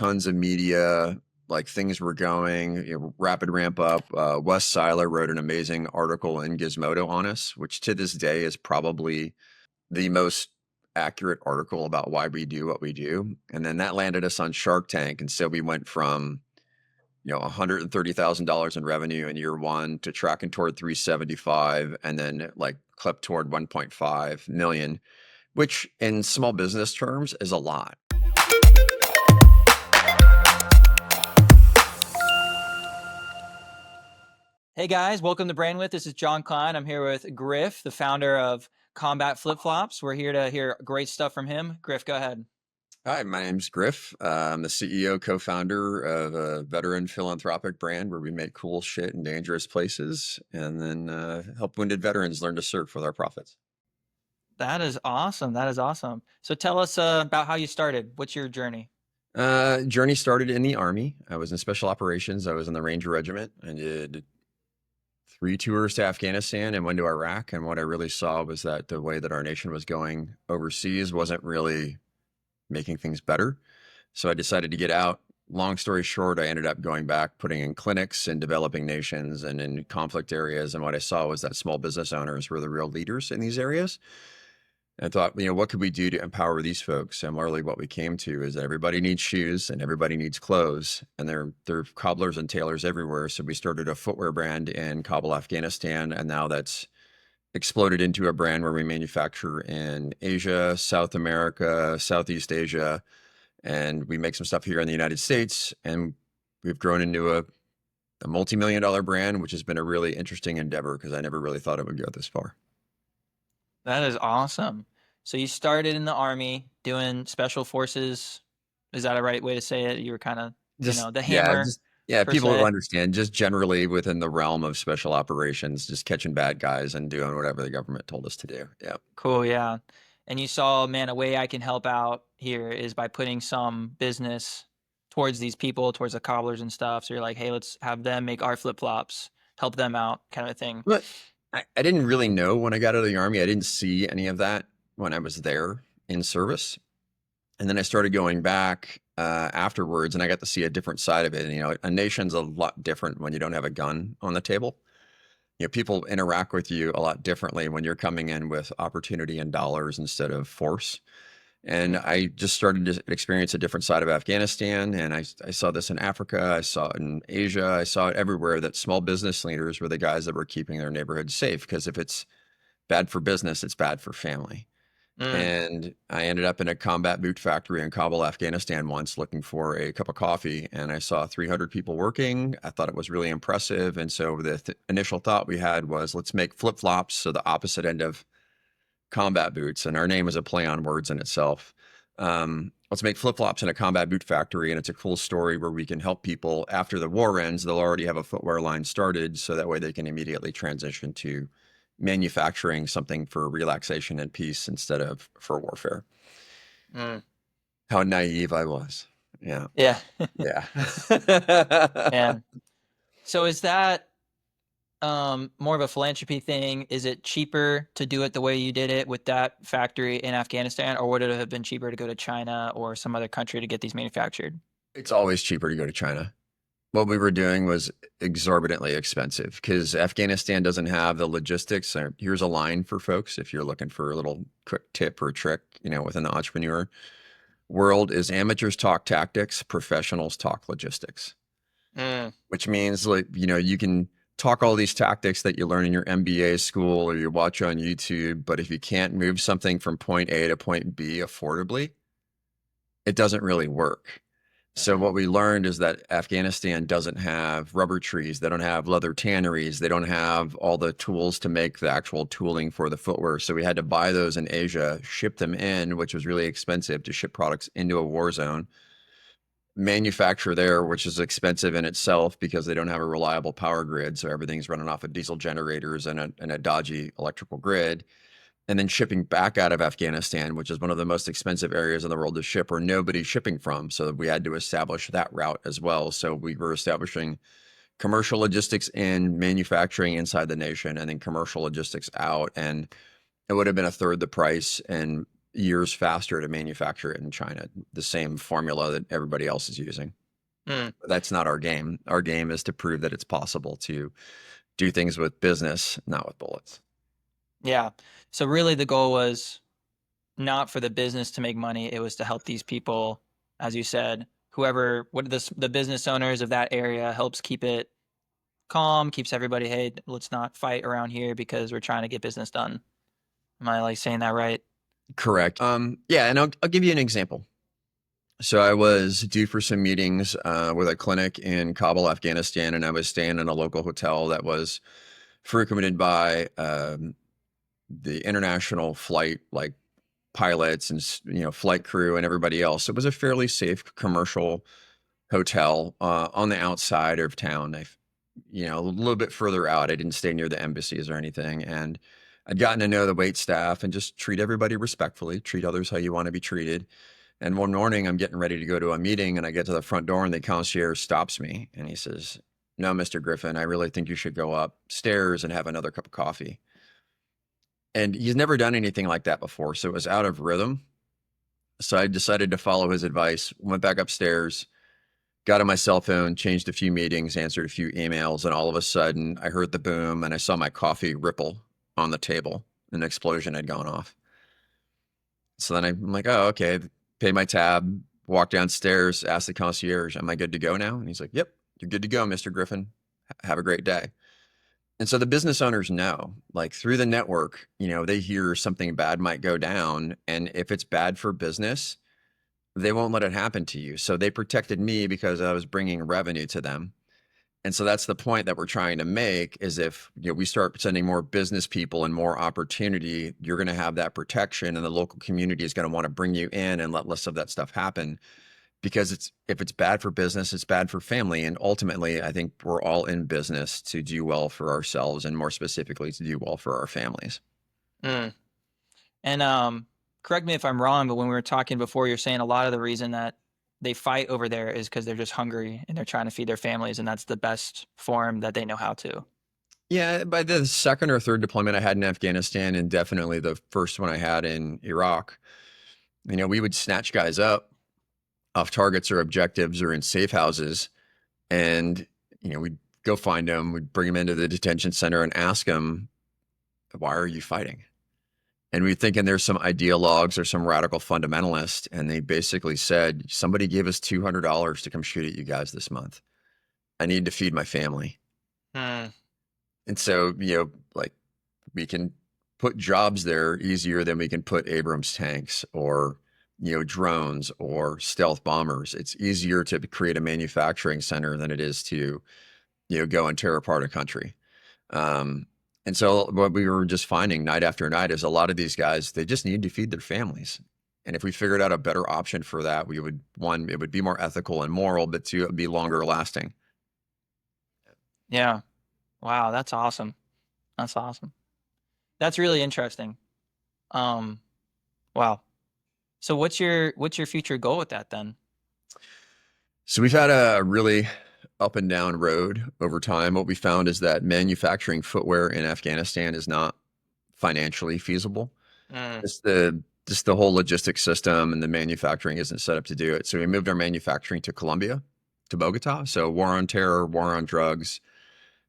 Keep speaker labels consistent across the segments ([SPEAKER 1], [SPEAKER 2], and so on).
[SPEAKER 1] tons of media, like things were going, rapid ramp up. Wes Seiler wrote an amazing article in Gizmodo on us, which to this day is probably the most accurate article about why we do what we do. And then that landed us on Shark Tank. And so we went from, $130,000 in revenue in year one to tracking toward 375 and then like clip toward 1.5 million, which in small business terms is a lot.
[SPEAKER 2] Hey guys, welcome to BrandWidth. This is John Klein. I'm here with Griff, the founder of Combat Flip Flops. We're here to hear great stuff from him. Griff, go ahead.
[SPEAKER 1] Hi, my name's Griff. I'm the CEO, co-founder of a veteran philanthropic brand where we make cool shit in dangerous places and then help wounded veterans learn to surf with our profits.
[SPEAKER 2] That is awesome. That is awesome. So tell us about how you started. What's your journey?
[SPEAKER 1] Journey started in the Army. I was in special operations. I was in the Ranger Regiment. I did 3 tours to Afghanistan and 1 to Iraq. And what I really saw was that the way that our nation was going overseas wasn't really making things better. So I decided to get out. Long story short, I ended up going back, putting in clinics in developing nations and in conflict areas. And what I saw was that small business owners were the real leaders in these areas. And I thought, what could we do to empower these folks? And really what we came to is that everybody needs shoes and everybody needs clothes, and there are cobblers and tailors everywhere. So we started a footwear brand in Kabul, Afghanistan. And now that's exploded into a brand where we manufacture in Asia, South America, Southeast Asia, and we make some stuff here in the United States. And we've grown into a multi-million-dollar brand, which has been a really interesting endeavor because I never really thought it would go this far.
[SPEAKER 2] That is awesome. So you started in the Army doing special forces. Is that a right way to say it? You were kind of, the hammer.
[SPEAKER 1] People will understand, just generally within the realm of special operations, just catching bad guys and doing whatever the government told us to do. Yeah.
[SPEAKER 2] Cool. Yeah. And you saw, man, a way I can help out here is by putting some business towards these people, towards the cobblers and stuff. So you're like, hey, let's have them make our flip-flops, help them out, kind of a thing.
[SPEAKER 1] But I didn't really know when I got out of the Army. I didn't see any of that when I was there in service. And then I started going back afterwards, and I got to see a different side of it. And, a nation's a lot different when you don't have a gun on the table. People interact with you a lot differently when you're coming in with opportunity and dollars instead of force. And I just started to experience a different side of Afghanistan. And I saw this in Africa. I saw it in Asia. I saw it everywhere, that small business leaders were the guys that were keeping their neighborhood safe. Because if it's bad for business, it's bad for family. And I ended up in a combat boot factory in Kabul, Afghanistan once, looking for a cup of coffee. And I saw 300 people working. I thought it was really impressive. And so the initial thought we had was, let's make flip-flops, so the opposite end of combat boots. And our name is a play on words in itself. Let's make flip-flops in a combat boot factory. And it's a cool story where we can help people after the war ends. They'll already have a footwear line started, so that way they can immediately transition to manufacturing something for relaxation and peace instead of for warfare. How naive I was. Yeah.
[SPEAKER 2] Yeah.
[SPEAKER 1] Yeah.
[SPEAKER 2] Man. So is that more of a philanthropy thing? Is it cheaper to do it the way you did it with that factory in Afghanistan, or would it have been cheaper to go to China or some other country to get these manufactured?
[SPEAKER 1] It's always cheaper to go to China. What we were doing was exorbitantly expensive because Afghanistan doesn't have the logistics. Here's a line for folks if you're looking for a little quick tip or trick, within the entrepreneur world, is amateurs talk tactics, professionals talk logistics. Which means, you can talk all these tactics that you learn in your MBA school or you watch on YouTube, but if you can't move something from point A to point B affordably, it doesn't really work. So what we learned is that Afghanistan doesn't have rubber trees. They don't have leather tanneries. They don't have all the tools to make the actual tooling for the footwear. So we had to buy those in Asia, ship them in, which was really expensive to ship products into a war zone, manufacture there, which is expensive in itself because they don't have a reliable power grid. So everything's running off of diesel generators and a dodgy electrical grid. And then shipping back out of Afghanistan, which is one of the most expensive areas in the world to ship, where nobody's shipping from. So we had to establish that route as well. So we were establishing commercial logistics and manufacturing inside the nation, and then commercial logistics out. And it would have been a third the price and years faster to manufacture it in China, the same formula that everybody else is using.
[SPEAKER 2] Mm,
[SPEAKER 1] But that's not our game. Our game is to prove that it's possible to do things with business, not with bullets.
[SPEAKER 2] yeah. So really the goal was not for the business to make money. It was to help these people, as you said, whoever, the business owners of that area helps keep it calm, keeps everybody, hey, let's not fight around here because we're trying to get business done. Am I like saying that right?
[SPEAKER 1] Correct. Yeah, and I'll give you an example. So I was due for some meetings with a clinic in Kabul, Afghanistan, and I was staying in a local hotel that was frequented by the international flight, like pilots and flight crew and everybody else. It was a fairly safe commercial hotel on the outside of town. A little bit further out. I didn't stay near the embassies or anything, and I'd gotten to know the wait staff and just treat everybody respectfully, treat others how you want to be treated. And one morning, I'm getting ready to go to a meeting, and I get to the front door, and the concierge stops me, and he says, "No, Mr. Griffin, I really think you should go upstairs and have another cup of coffee." And he's never done anything like that before, so it was out of rhythm. So I decided to follow his advice, went back upstairs, got on my cell phone, changed a few meetings, answered a few emails, and all of a sudden I heard the boom and I saw my coffee ripple on the table. An explosion had gone off. So then I'm like, oh, okay, pay my tab, walk downstairs, ask the concierge, am I good to go now? And he's like, yep, you're good to go, Mr. Griffin. Have a great day. And so the business owners know, like through the network, they hear something bad might go down. And if it's bad for business, they won't let it happen to you. So they protected me because I was bringing revenue to them. And so that's the point that we're trying to make is if we start sending more business people and more opportunity, you're going to have that protection and the local community is going to want to bring you in and let less of that stuff happen because if it's bad for business, it's bad for family. And ultimately, I think we're all in business to do well for ourselves and more specifically to do well for our families.
[SPEAKER 2] Mm. And correct me if I'm wrong, but when we were talking before, you're saying a lot of the reason that they fight over there is because they're just hungry and they're trying to feed their families, and that's the best form that they know how to.
[SPEAKER 1] Yeah, by the second or third deployment I had in Afghanistan and definitely the first one I had in Iraq, we would snatch guys up off targets or objectives or in safe houses. And, we'd go find them, we'd bring them into the detention center and ask them, why are you fighting? And we'd thinking there's some ideologues or some radical fundamentalist. And they basically said, somebody gave us $200 to come shoot at you guys this month. I need to feed my family.
[SPEAKER 2] Mm.
[SPEAKER 1] And so, like we can put jobs there easier than we can put Abrams tanks or, drones or stealth bombers. It's easier to create a manufacturing center than it is to, go and tear apart a country. And so what we were just finding night after night is a lot of these guys, they just need to feed their families. And if we figured out a better option for that, it would be more ethical and moral, but two, it would be longer lasting.
[SPEAKER 2] Yeah. Wow, that's awesome. That's awesome. That's really interesting. Um, wow. So what's your future goal with that then?
[SPEAKER 1] So we've had a really up and down road over time. What we found is that manufacturing footwear in Afghanistan is not financially feasible.
[SPEAKER 2] Mm.
[SPEAKER 1] Just the whole logistics system and the manufacturing isn't set up to do it. So we moved our manufacturing to Colombia, to Bogota. So war on terror, war on drugs,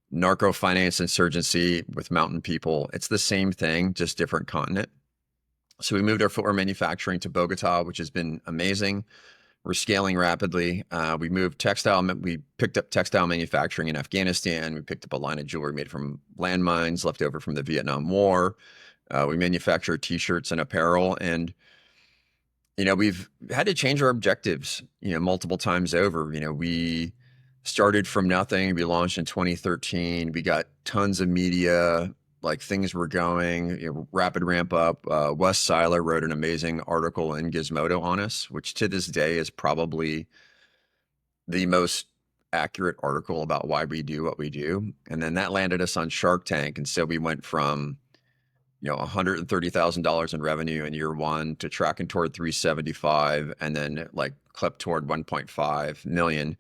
[SPEAKER 1] narco finance insurgency with mountain people. It's the same thing, just different continent. So we moved our footwear manufacturing to Bogota, which has been amazing. We're scaling rapidly. We picked up textile manufacturing in Afghanistan. We picked up a line of jewelry made from landmines left over from the Vietnam War. We manufacture t-shirts and apparel, and we've had to change our objectives, multiple times over. We started from nothing. We launched in 2013. We got tons of media, like things were going, rapid ramp up. Wes Seiler wrote an amazing article in Gizmodo on us, which to this day is probably the most accurate article about why we do what we do. And then that landed us on Shark Tank. And so we went from $130,000 in revenue in year one to tracking toward 375 and then like clip toward 1.5 million,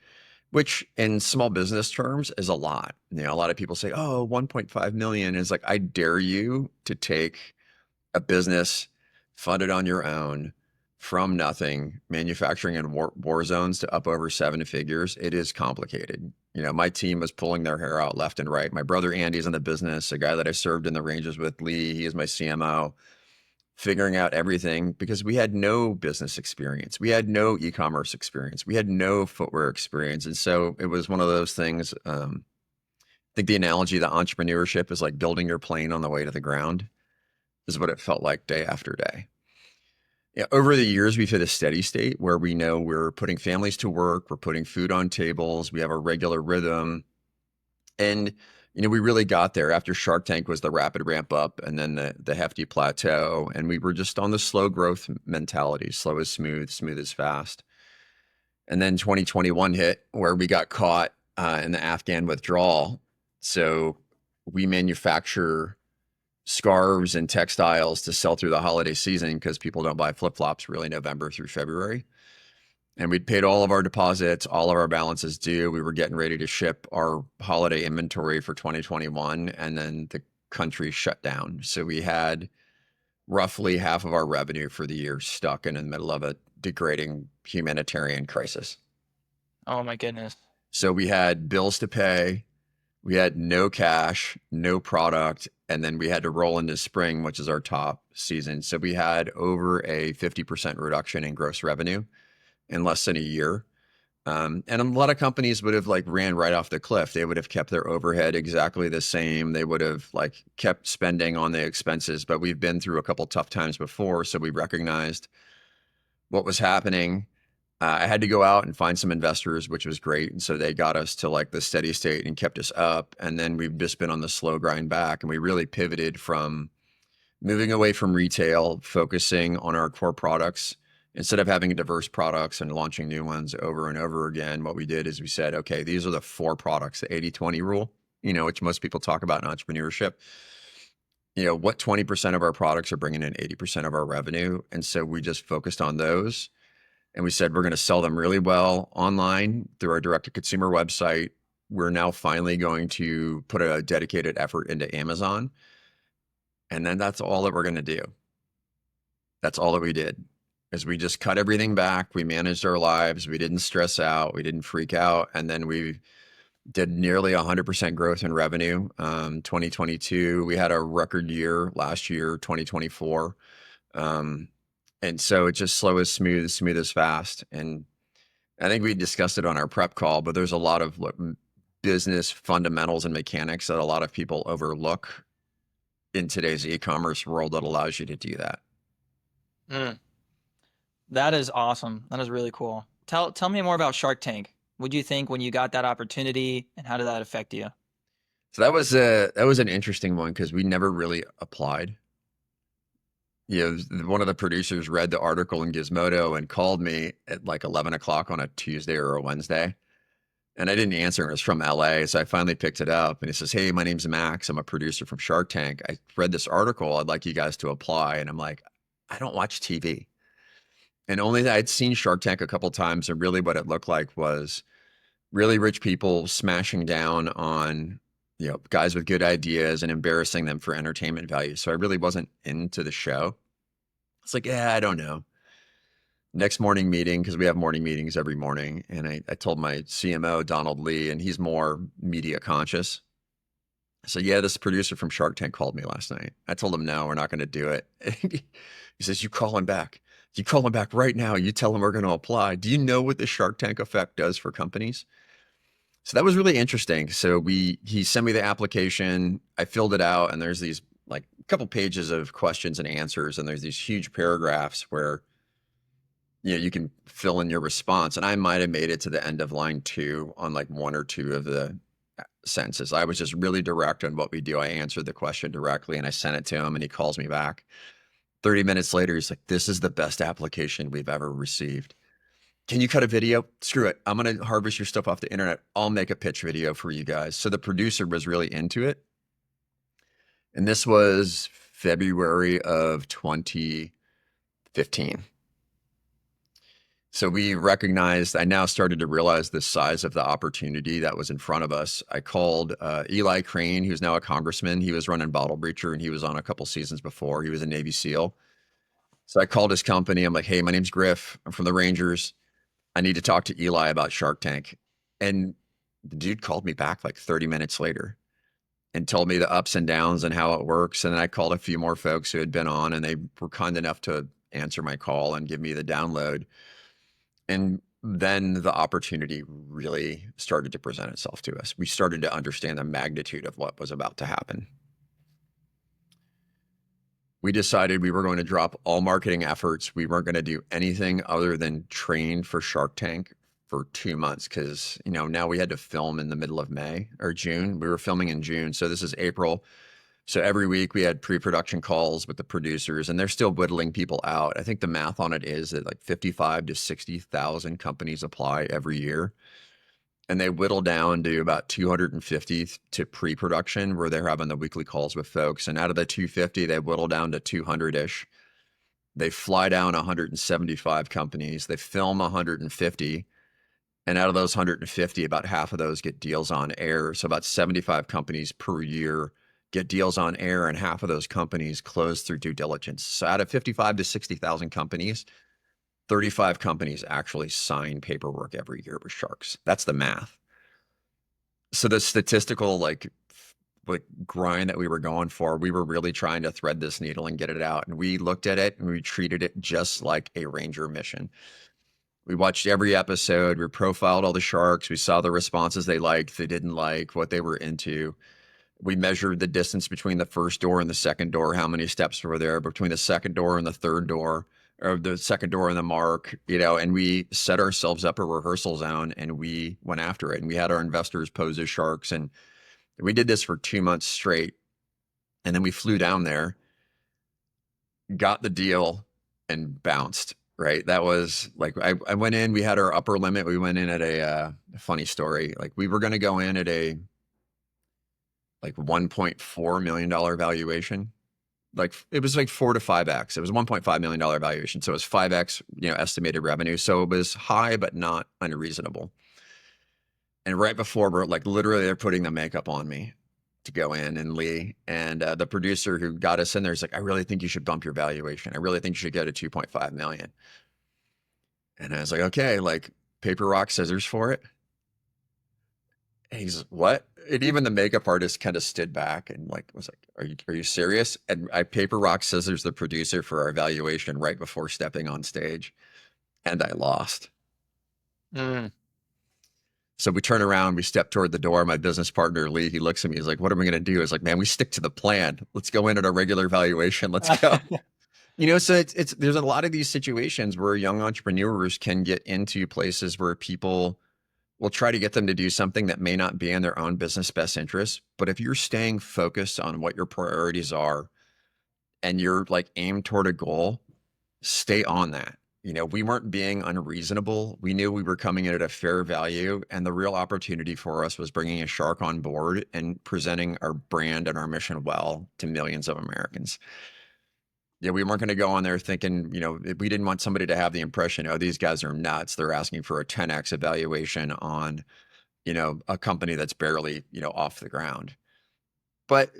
[SPEAKER 1] which in small business terms is a lot. A lot of people say, oh, 1.5 million is like, I dare you to take a business funded on your own from nothing, manufacturing in war zones to up over 7 figures, it is complicated. You know, my team was pulling their hair out left and right. My brother Andy's in the business, a guy that I served in the ranges with, Lee, he is my CMO, figuring out everything because we had no business experience. We had no e-commerce experience. We had no footwear experience. And so it was one of those things. I think the analogy that entrepreneurship is like building your plane on the way to the ground is what it felt like day after day. Yeah, over the years, we've hit a steady state where we know we're putting families to work, we're putting food on tables, we have a regular rhythm. And, you know, we really got there after Shark Tank was the rapid ramp up and then the hefty plateau. And we were just on the slow growth mentality, slow is smooth, smooth is fast. And then 2021 hit where we got caught in the Afghan withdrawal. So we manufacture scarves and textiles to sell through the holiday season because people don't buy flip-flops really November through February. And we'd paid all of our deposits, all of our balances due. We were getting ready to ship our holiday inventory for 2021, and then the country shut down. So we had roughly half of our revenue for the year stuck in the middle of a degrading humanitarian crisis.
[SPEAKER 2] Oh my goodness.
[SPEAKER 1] So we had bills to pay, we had no cash, no product, and then we had to roll into spring, which is our top season. So we had over a 50% reduction in gross revenue in less than a year. And a lot of companies would have like ran right off the cliff. They would have kept their overhead exactly the same. They would have like kept spending on the expenses, but we've been through a couple tough times before. So we recognized what was happening. I had to go out and find some investors, which was great. And so they got us to like the steady state and kept us up. And then we've just been on the slow grind back. And we really pivoted from moving away from retail, focusing on our core products. Instead of having diverse products and launching new ones over and over again, what we did is we said, okay, these are the 4 products, the 80-20 rule, you know, which most people talk about in entrepreneurship. You know, what 20% of our products are bringing in 80% of our revenue. And so we just focused on those. And we said, we're going to sell them really well online through our direct-to-consumer website. We're now finally going to put a dedicated effort into Amazon. And then that's all that we're going to do. That's all that we did. Is we just cut everything back. We managed our lives. We didn't stress out. We didn't freak out. And then we did nearly 100% growth in revenue. 2022, we had a record year last year, 2024. And so it's just slow as smooth as fast. And I think we discussed it on our prep call, but there's a lot of business fundamentals and mechanics that a lot of people overlook in today's e-commerce world that allows you to do that.
[SPEAKER 2] That is awesome. That is really cool. Tell me more about Shark Tank. What do you think when you got that opportunity, and how did that affect you?
[SPEAKER 1] So that was an interesting one because we never really applied. You know, one of the producers read the article in Gizmodo and called me at like 11 o'clock on a Tuesday or a Wednesday. And I didn't answer. It was from LA. So I finally picked it up and he says, hey, my name's Max. I'm a producer from Shark Tank. I read this article. I'd like you guys to apply. And I'm like, I don't watch TV. And only I'd seen Shark Tank a couple of times. And really what it looked like was really rich people smashing down on, you know, guys with good ideas and embarrassing them for entertainment value. So I really wasn't into the show. It's like, yeah, I don't know. Next morning meeting, because we have morning meetings every morning. And I told my CMO, Donald Lee, and he's more media conscious. I said, yeah, this producer from Shark Tank called me last night. I told him, no, we're not going to do it. He says, you call him back. You call him back right now. You tell him we're going to apply. Do you know what the Shark Tank effect does for companies? So that was really interesting. So he sent me the application. I filled it out, and there's these like a couple pages of questions and answers, and there's these huge paragraphs where, you know, you can fill in your response. And I might have made it to the end of line 2 on like 1 or 2 of the sentences. I was just really direct on what we do. I answered the question directly and I sent it to him, and he calls me back 30 minutes later. He's like, this is the best application we've ever received. Can you cut a video? Screw it. I'm going to harvest your stuff off the internet. I'll make a pitch video for you guys. So the producer was really into it. And this was February of 2015. So we recognized, I now started to realize the size of the opportunity that was in front of us. I called Eli Crane, who's now a congressman. He was running Bottle Breacher, and he was on a couple seasons before. He was a Navy SEAL. So I called his company. I'm like, hey, my name's Griff. I'm from the Rangers. I need to talk to Eli about Shark Tank. And the dude called me back like 30 minutes later and told me the ups and downs and how it works. And then I called a few more folks who had been on, and they were kind enough to answer my call and give me the download. And then the opportunity really started to present itself to us. We started to understand the magnitude of what was about to happen. We decided we were going to drop all marketing efforts. We weren't going to do anything other than train for Shark Tank for 2 months, because now we had to film in the middle of May or June. We were filming in June, so this is April. So every week we had pre-production calls with the producers, and they're still whittling people out. I think the math on it is that like 55 to 60,000 companies apply every year, and they whittle down to about 250 to pre-production, where they're having the weekly calls with folks. And out of the 250, they whittle down to 200-ish. They fly down 175 companies. They film 150. And out of those 150, about half of those get deals on air. So about 75 companies per year get deals on air, and half of those companies close through due diligence. So out of 55 to 60,000 companies, 35 companies actually sign paperwork every year with sharks. That's the math. So the statistical like grind that we were going for, we were really trying to thread this needle and get it out. And we looked at it and we treated it just like a ranger mission. We watched every episode. We profiled all the sharks. We saw the responses they liked, they didn't like, what they were into. We measured the distance between the first door and the second door, how many steps were there between the second door and the third door, or the second door and the mark, and we set ourselves up a rehearsal zone and we went after it. And we had our investors pose as sharks. And we did this for 2 months straight. And then we flew down there, got the deal, and bounced. Right. That was like, I went in, we had our upper limit. We went in at a funny story. Like we were going to go in at a like $1.4 million valuation. Like it was like 4 to 5x. It was $1.5 million valuation. So it was 5x, estimated revenue. So it was high, but not unreasonable. And right before, we're like, literally they're putting the makeup on me to go in, and Lee and the producer who got us in there is like, I really think you should bump your valuation. I really think you should go to 2.5 million. And I was like, okay, like paper, rock, scissors for it. And he's what? And even the makeup artist kind of stood back and like was like, are you serious? And I paper, rock, scissors the producer for our valuation right before stepping on stage, and I lost.
[SPEAKER 2] Mm.
[SPEAKER 1] So we turn around, we step toward the door. My business partner, Lee, he looks at me. He's like, what are we going to do? I was like, man, we stick to the plan. Let's go in at our regular valuation. Let's go. So it's there's a lot of these situations where young entrepreneurs can get into places where people will try to get them to do something that may not be in their own business best interest. But if you're staying focused on what your priorities are and you're like aimed toward a goal, stay on that. We weren't being unreasonable. We knew we were coming in at a fair value, and the real opportunity for us was bringing a shark on board and presenting our brand and our mission well to millions of Americans. Yeah, we weren't going to go on there thinking, we didn't want somebody to have the impression, oh, these guys are nuts. They're asking for a 10x evaluation on, a company that's barely, off the ground. But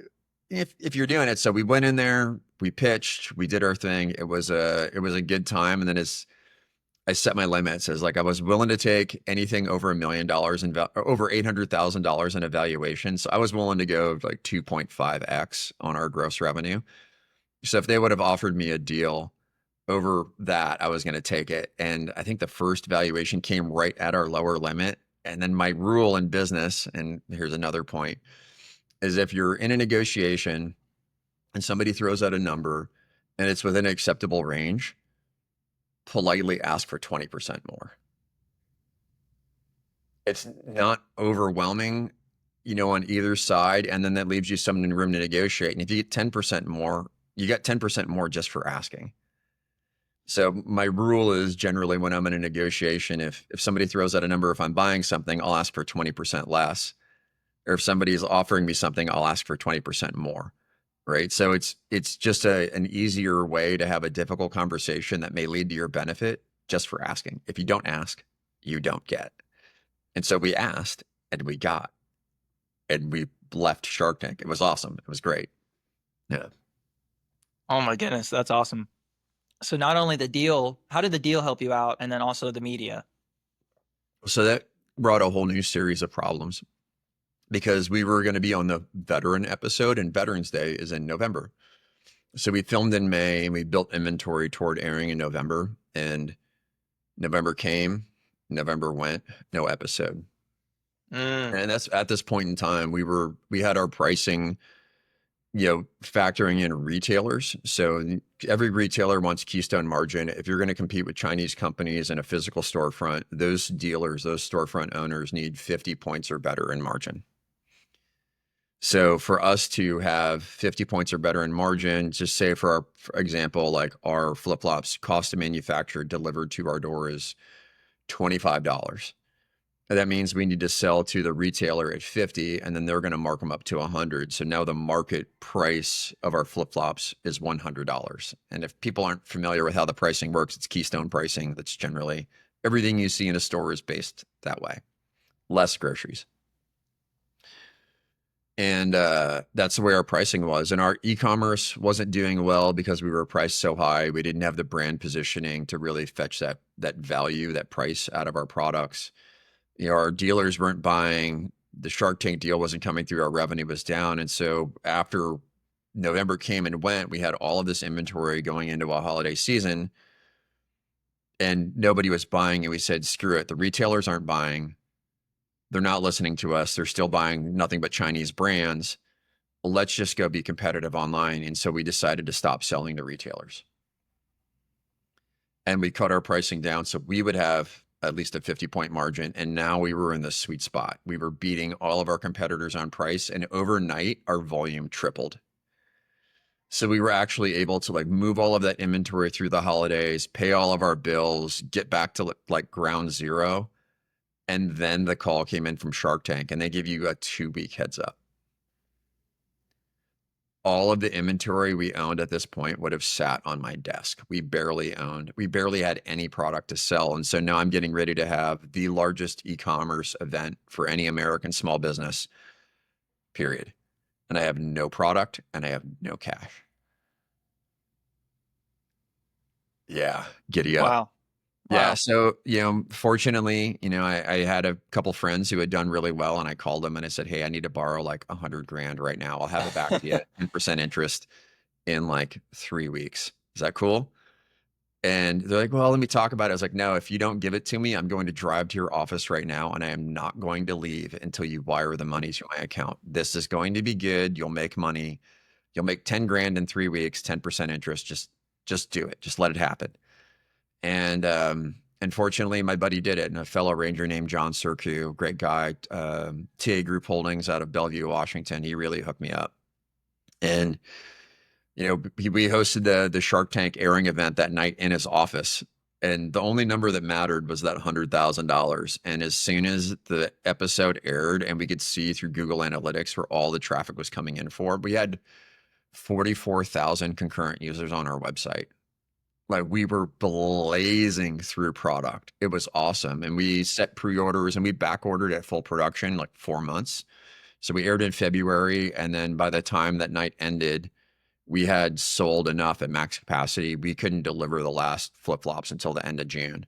[SPEAKER 1] if you're doing it, so we went in there, we pitched, we did our thing. It was a good time. And then I set my limits as like, I was willing to take anything over $1 million over $800,000 in evaluation. So I was willing to go like 2.5x on our gross revenue. So if they would have offered me a deal over that, I was going to take it. And I think the first valuation came right at our lower limit. And then my rule in business, and here's another point, is if you're in a negotiation and somebody throws out a number and it's within an acceptable range, politely ask for 20% more. It's not overwhelming, on either side. And then that leaves you some room to negotiate. And if you get 10% more, you get 10% more just for asking. So my rule is generally when I'm in a negotiation, if somebody throws out a number, if I'm buying something, I'll ask for 20% less. Or if somebody is offering me something, I'll ask for 20% more. Right. So it's just an easier way to have a difficult conversation that may lead to your benefit just for asking. If you don't ask, you don't get. And so we asked and we got, and we left Shark Tank. It was awesome. It was great. Yeah.
[SPEAKER 2] Oh my goodness, that's awesome. So not only the deal, how did the deal help you out, and then also the media?
[SPEAKER 1] So that brought a whole new series of problems because we were going to be on the veteran episode, and Veterans Day is in November. So we filmed in May and we built inventory toward airing in November, and November came, November went, no episode. And that's at this point in time, we had our pricing, factoring in retailers. So every retailer wants keystone margin. If you're going to compete with Chinese companies in a physical storefront, those dealers, those storefront owners need 50 points or better in margin. So for us to have 50 points or better in margin, just say for example, like our flip-flops cost to manufacture delivered to our door is $25. That means we need to sell to the retailer at 50, and then they're going to mark them up to 100. So now the market price of our flip-flops is $100. And if people aren't familiar with how the pricing works, it's keystone pricing. That's generally everything you see in a store is based that way. Less groceries. And that's the way our pricing was. And our e-commerce wasn't doing well because we were priced so high. We didn't have the brand positioning to really fetch that value, that price out of our products. Our dealers weren't buying. The Shark Tank deal wasn't coming through. Our revenue was down. And so after November came and went, we had all of this inventory going into a holiday season and nobody was buying. And we said, screw it. The retailers aren't buying. They're not listening to us. They're still buying nothing but Chinese brands. Let's just go be competitive online. And so we decided to stop selling to retailers. And we cut our pricing down so we would have at least a 50-point margin. And now we were in the sweet spot. We were beating all of our competitors on price. And overnight, our volume tripled. So we were actually able to move all of that inventory through the holidays, pay all of our bills, get back to ground zero. And then the call came in from Shark Tank and they give you a 2-week heads up. All of the inventory we owned at this point would have sat on my desk. We barely had any product to sell. And so now I'm getting ready to have the largest e-commerce event for any American small business, period. And I have no product and I have no cash. Yeah, giddy up.
[SPEAKER 2] Wow.
[SPEAKER 1] Yeah. So, fortunately, I had a couple friends who had done really well and I called them and I said, hey, I need to borrow like $100,000 right now. I'll have it back to you at 10% interest in 3 weeks. Is that cool? And they're like, well, let me talk about it. I was like, no, if you don't give it to me, I'm going to drive to your office right now and I am not going to leave until you wire the money to my account. This is going to be good. You'll make money. You'll make 10 grand in 3 weeks, 10% interest. Just do it. Just let it happen. And unfortunately, my buddy did it. And a fellow ranger named John Sirku, great guy, TA Group Holdings out of Bellevue, Washington. He really hooked me up. And, we hosted the Shark Tank airing event that night in his office. And the only number that mattered was that $100,000. And as soon as the episode aired and we could see through Google Analytics where all the traffic was coming in for, we had 44,000 concurrent users on our website. We were blazing through product. It was awesome. And we set pre-orders and we back ordered at full production, 4 months. So we aired in February. And then by the time that night ended, we had sold enough at max capacity. We couldn't deliver the last flip-flops until the end of June.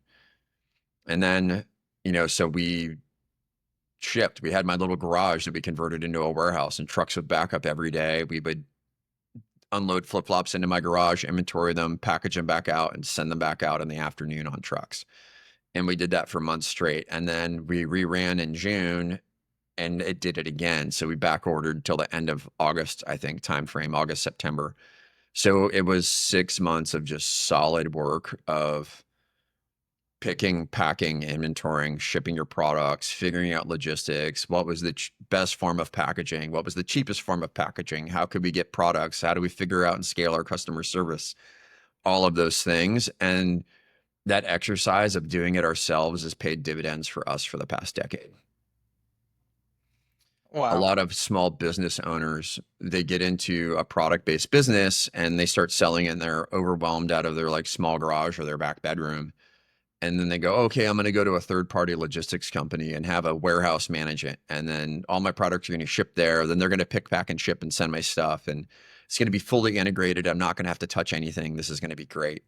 [SPEAKER 1] And then, so we shipped. We had my little garage that we converted into a warehouse and trucks would back up every day. We would unload flip-flops into my garage, inventory them, package them back out, and send them back out in the afternoon on trucks. And we did that for months straight. And then we reran in June and it did it again. So we back ordered till the end of August, I think, timeframe, August, September. So it was 6 months of just solid work of picking, packing, inventorying, shipping your products, figuring out logistics. What was the best form of packaging? What was the cheapest form of packaging? How could we get products? How do we figure out and scale our customer service? All of those things. And that exercise of doing it ourselves has paid dividends for us for the past decade.
[SPEAKER 2] Wow.
[SPEAKER 1] A lot of small business owners, they get into a product-based business and they start selling and they're overwhelmed out of their small garage or their back bedroom. And then they go, okay, I'm going to go to a third-party logistics company and have a warehouse manage it. And then all my products are going to ship there. Then they're going to pick, pack, and ship and send my stuff. And it's going to be fully integrated. I'm not going to have to touch anything. This is going to be great.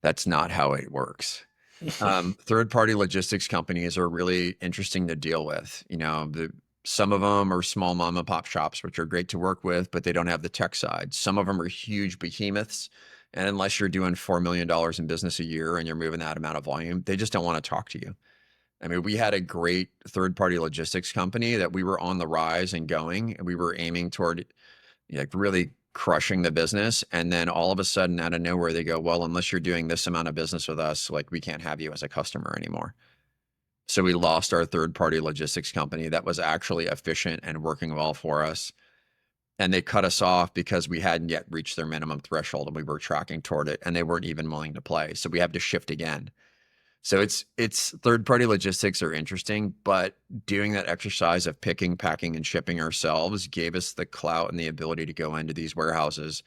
[SPEAKER 1] That's not how it works. Third-party logistics companies are really interesting to deal with. Some of them are small mom and pop shops, which are great to work with, but they don't have the tech side. Some of them are huge behemoths. And unless you're doing $4 million in business a year and you're moving that amount of volume, they just don't want to talk to you. I mean, we had a great third-party logistics company that we were on the rise and going, and we were aiming toward like really crushing the business. And then all of a sudden, out of nowhere, they go, well, unless you're doing this amount of business with us, like we can't have you as a customer anymore. So we lost our third-party logistics company that was actually efficient and working well for us. And they cut us off because we hadn't yet reached their minimum threshold and we were tracking toward it, and they weren't even willing to play. So we have to shift again. So it's third-party logistics are interesting, but doing that exercise of picking, packing, and shipping ourselves gave us the clout and the ability to go into these warehouses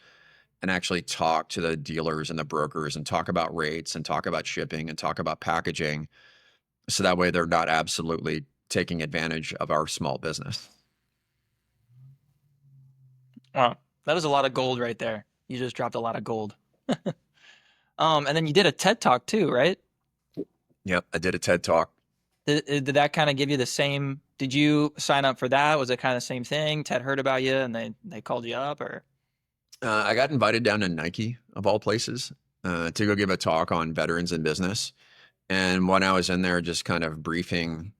[SPEAKER 1] and actually talk to the dealers and the brokers and talk about rates and talk about shipping and talk about packaging. So that way they're not absolutely taking advantage of our small business.
[SPEAKER 2] Wow, that was a lot of gold right there. You just dropped a lot of gold. And then you did a TED Talk too, right?
[SPEAKER 1] Yep, I did a TED Talk.
[SPEAKER 2] Did that kind of give you the same? Did you sign up for that? Was it kind of the same thing? TED heard about you and they called you up, or?
[SPEAKER 1] I got invited down to Nike, of all places, to go give a talk on veterans in business. And when I was in there, just kind of briefing,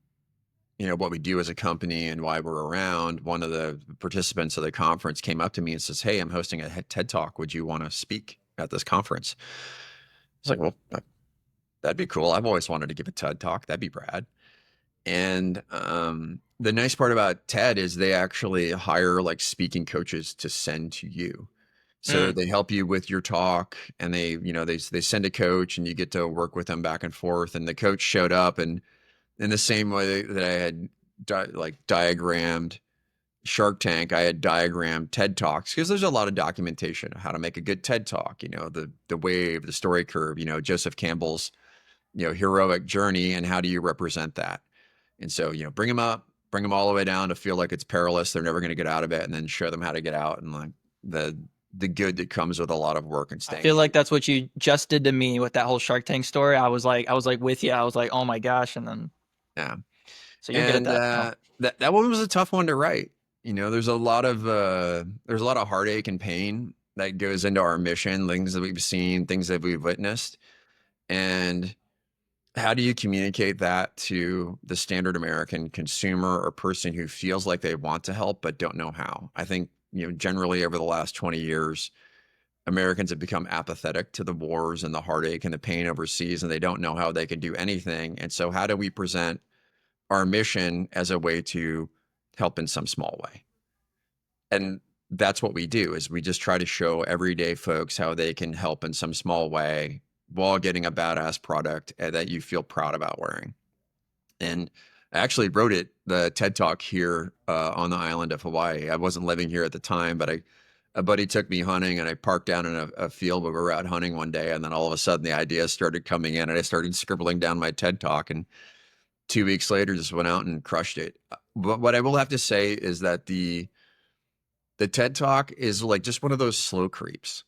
[SPEAKER 1] what we do as a company and why we're around, one of the participants of the conference came up to me and says, "Hey, I'm hosting a TED Talk. Would you want to speak at this conference?" I was like, "Well, that'd be cool. I've always wanted to give a TED Talk. That'd be rad." And the nice part about TED is they actually hire like speaking coaches to send to you. So
[SPEAKER 2] Mm.
[SPEAKER 1] they help you with your talk, and they send a coach, and you get to work with them back and forth. And the coach showed up, and in the same way that I had diagrammed Shark Tank, I had diagrammed TED Talks, because there's a lot of documentation of how to make a good TED Talk. The wave, the story curve. Joseph Campbell's heroic journey, and how do you represent that? And so bring them up, bring them all the way down to feel like it's perilous, they're never going to get out of it, and then show them how to get out, and like the good that comes with a lot of work and
[SPEAKER 2] I
[SPEAKER 1] staying
[SPEAKER 2] feel
[SPEAKER 1] in.
[SPEAKER 2] like that's what you just did to me with that whole Shark Tank story. I was like with you. I was like, oh my gosh, and then
[SPEAKER 1] Yeah.
[SPEAKER 2] so you're good at
[SPEAKER 1] And
[SPEAKER 2] that now.
[SPEAKER 1] that one was a tough one to write. There's a lot of heartache and pain that goes into our mission, things that we've seen, things that we've witnessed. And how do you communicate that to the standard American consumer or person who feels like they want to help but don't know how? I think, generally over the last 20 years, Americans have become apathetic to the wars and the heartache and the pain overseas, and they don't know how they can do anything. And so how do we present our mission as a way to help in some small way? And that's what we do, is we just try to show everyday folks how they can help in some small way while getting a badass product that you feel proud about wearing. And I actually wrote the TED Talk here on the island of Hawaii. I wasn't living here at the time, but a buddy took me hunting, and I parked down in a field where we were out hunting one day. And then all of a sudden the ideas started coming in, and I started scribbling down my TED Talk. And 2 weeks later, just went out and crushed it. But what I will have to say is that the TED Talk is like just one of those slow creeps.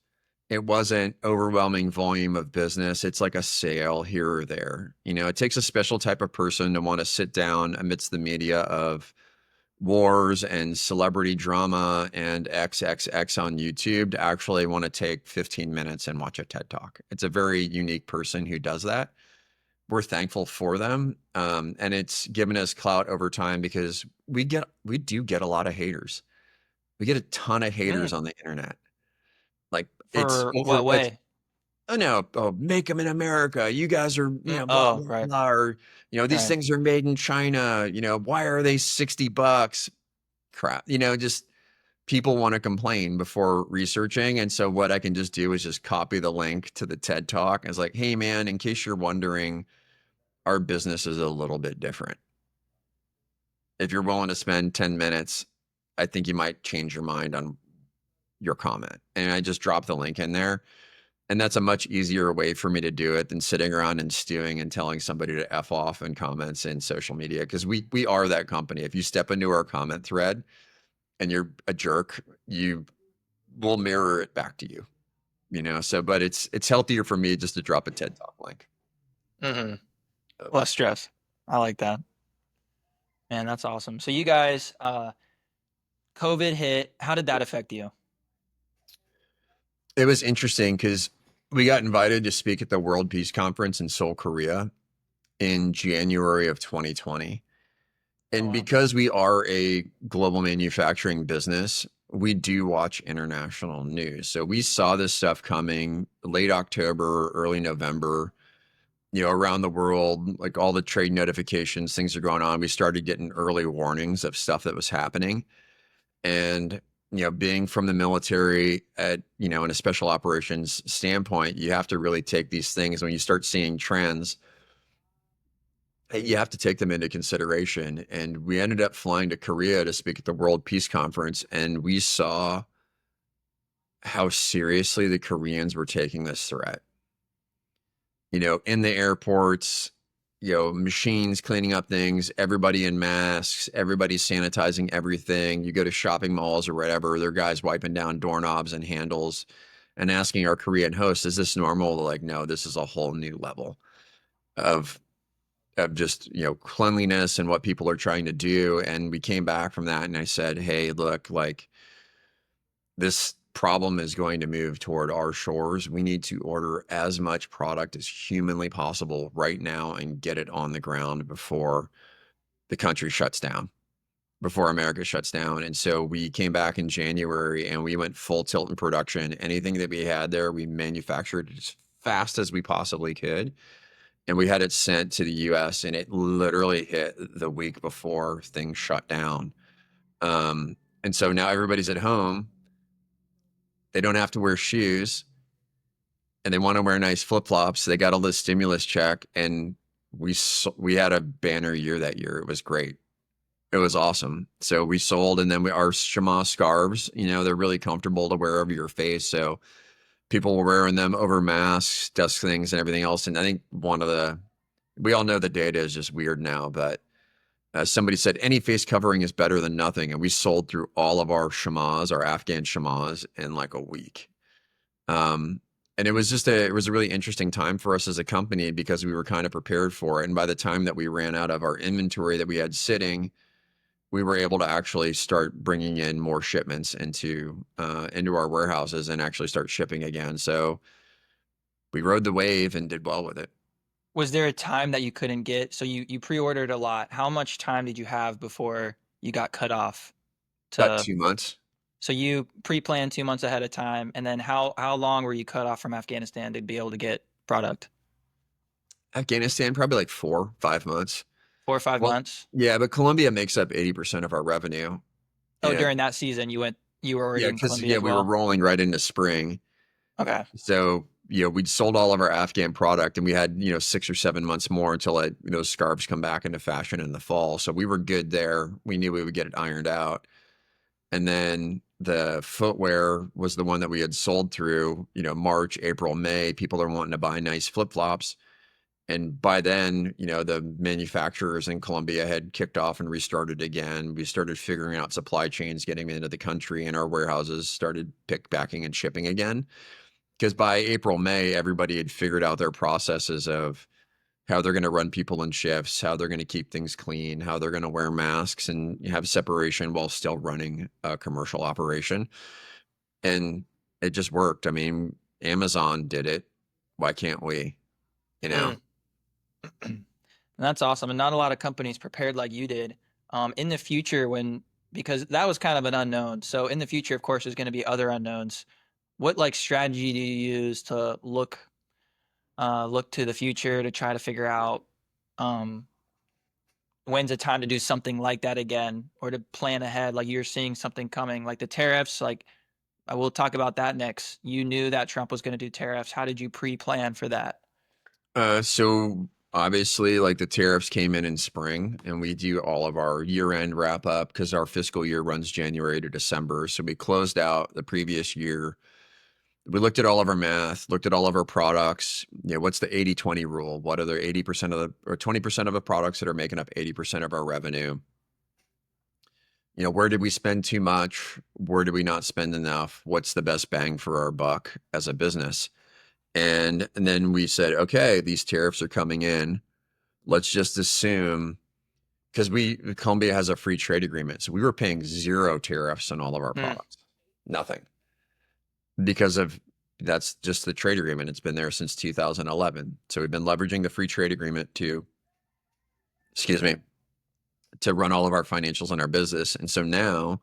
[SPEAKER 1] It wasn't overwhelming volume of business. It's like a sale here or there. It takes a special type of person to want to sit down amidst the media of wars and celebrity drama and XXX on YouTube to actually want to take 15 minutes and watch a TED Talk. It's a very unique person who does that. We're thankful for them. And it's given us clout over time, because we do get a lot of haters. We get a ton of haters
[SPEAKER 2] Mm.
[SPEAKER 1] on the internet. Like
[SPEAKER 2] For what
[SPEAKER 1] it's,
[SPEAKER 2] way?
[SPEAKER 1] oh no, oh, make them in America. You guys are,
[SPEAKER 2] Mm.
[SPEAKER 1] blah,
[SPEAKER 2] Oh,
[SPEAKER 1] blah,
[SPEAKER 2] right,
[SPEAKER 1] blah. Or, these
[SPEAKER 2] right.
[SPEAKER 1] things are made in China. Why are they $60? Crap. Just people want to complain before researching. And so what I can just do is just copy the link to the TED Talk. It's like, hey man, in case you're wondering, our business is a little bit different. If you're willing to spend 10 minutes, I think you might change your mind on your comment. And I just drop the link in there. And that's a much easier way for me to do it than sitting around and stewing and telling somebody to F off in comments in social media. Because we are that company. If you step into our comment thread and you're a jerk, you will mirror it back to you. So, but it's healthier for me just to drop a TED Talk link.
[SPEAKER 2] Mm-hmm.
[SPEAKER 1] So,
[SPEAKER 2] Less stress. I like that. Man, that's awesome. So you guys, COVID hit. How did that affect you?
[SPEAKER 1] it was interesting because we got invited to speak at the World Peace Conference in Seoul, Korea in January of 2020.
[SPEAKER 2] Oh,
[SPEAKER 1] And
[SPEAKER 2] wow.
[SPEAKER 1] because we are a global manufacturing business, we do watch international news. So we saw this stuff coming late October, early November, around the world, like all the trade notifications, things are going on. We started getting early warnings of stuff that was happening. And, being from the military in a special operations standpoint, you have to really take these things when you start seeing trends, you have to take them into consideration. And we ended up flying to Korea to speak at the World Peace Conference, and we saw how seriously the Koreans were taking this threat. In the airports, machines cleaning up things, everybody in masks, everybody sanitizing everything. You go to shopping malls or whatever, there are guys wiping down doorknobs and handles and asking our Korean host, is this normal? They're like, no, this is a whole new level of just cleanliness and what people are trying to do. And we came back from that and I said, hey, look, like, this problem is going to move toward our shores. We need to order as much product as humanly possible right now and get it on the ground before the country shuts down, before America shuts down. And so we came back in January and we went full tilt in production. Anything that we had there, we manufactured as fast as we possibly could. And we had it sent to the US, and it literally hit the week before things shut down. And so now everybody's at home. They don't have to wear shoes and they want to wear nice flip flops. They got all this stimulus check, and we had a banner year that year. It was great. It was awesome. So we sold, and then our Shema scarves, they're really comfortable to wear over your face. So people were wearing them over masks, desk things, and everything else. And I think we all know the data is just weird now, but somebody said any face covering is better than nothing. And we sold through all of our shamas, our Afghan shamas, in like a week. And it was a really interesting time for us as a company because we were kind of prepared for it. And by the time that we ran out of our inventory that we had sitting, we were able to actually start bringing in more shipments into our warehouses and actually start shipping again. So we rode the wave and did well with it.
[SPEAKER 2] Was there a time that you couldn't get? So you pre-ordered a lot. How much time did you have before you got cut off
[SPEAKER 1] About
[SPEAKER 2] to
[SPEAKER 1] 2 months.
[SPEAKER 2] so you pre-planned 2 months ahead of time, and then how long were you cut off from Afghanistan to be able to get product?
[SPEAKER 1] Afghanistan, probably like 4, 5 months. Well,4
[SPEAKER 2] or 5 months?
[SPEAKER 1] yeah, but Colombia makes up 80% of our revenue.
[SPEAKER 2] Oh,
[SPEAKER 1] Yeah.
[SPEAKER 2] during that season you were already
[SPEAKER 1] Yeah,
[SPEAKER 2] in
[SPEAKER 1] because
[SPEAKER 2] Colombia as
[SPEAKER 1] we were
[SPEAKER 2] well?
[SPEAKER 1] rolling right into spring.
[SPEAKER 2] Okay.
[SPEAKER 1] So, we'd sold all of our Afghan product, and we had, 6 or 7 months more until those scarves come back into fashion in the fall. So we were good there. We knew we would get it ironed out. And then the footwear was the one that we had sold through, March, April, May. People are wanting to buy nice flip flops. And by then, the manufacturers in Colombia had kicked off and restarted again. We started figuring out supply chains getting into the country, and our warehouses started packing and shipping again. Because by April, May, everybody had figured out their processes of how they're going to run people in shifts, how they're going to keep things clean, how they're going to wear masks and have separation while still running a commercial operation. And it just worked. I mean, Amazon did it. Why can't we? You know?
[SPEAKER 2] Mm. And that's awesome. And not a lot of companies prepared like you did. In the future, because that was kind of an unknown. So in the future, of course, there's going to be other unknowns. What like strategy do you use to look to the future to try to figure out um, when's the time to do something like that again, or to plan ahead? Like you're seeing something coming, like the tariffs. Like I will talk about that next. You knew that Trump was going to do tariffs. How did you pre-plan for that?
[SPEAKER 1] So obviously, like, the tariffs came in spring, and we do all of our year-end wrap up because our fiscal year runs January to December. So we closed out the previous year. We looked at all of our math, looked at all of our products. What's the 80/20 rule? What are the 80% or 20% of the products that are making up 80% of our revenue? Where did we spend too much? Where did we not spend enough? What's the best bang for our buck as a business? And then we said, okay, these tariffs are coming in. Let's just assume, because Colombia has a free trade agreement. So we were paying zero tariffs on all of our
[SPEAKER 2] Mm.
[SPEAKER 1] products. Nothing. Because of that's just the trade agreement. It's been there since 2011. So we've been leveraging the free trade agreement excuse me, to run all of our financials in our business. And so now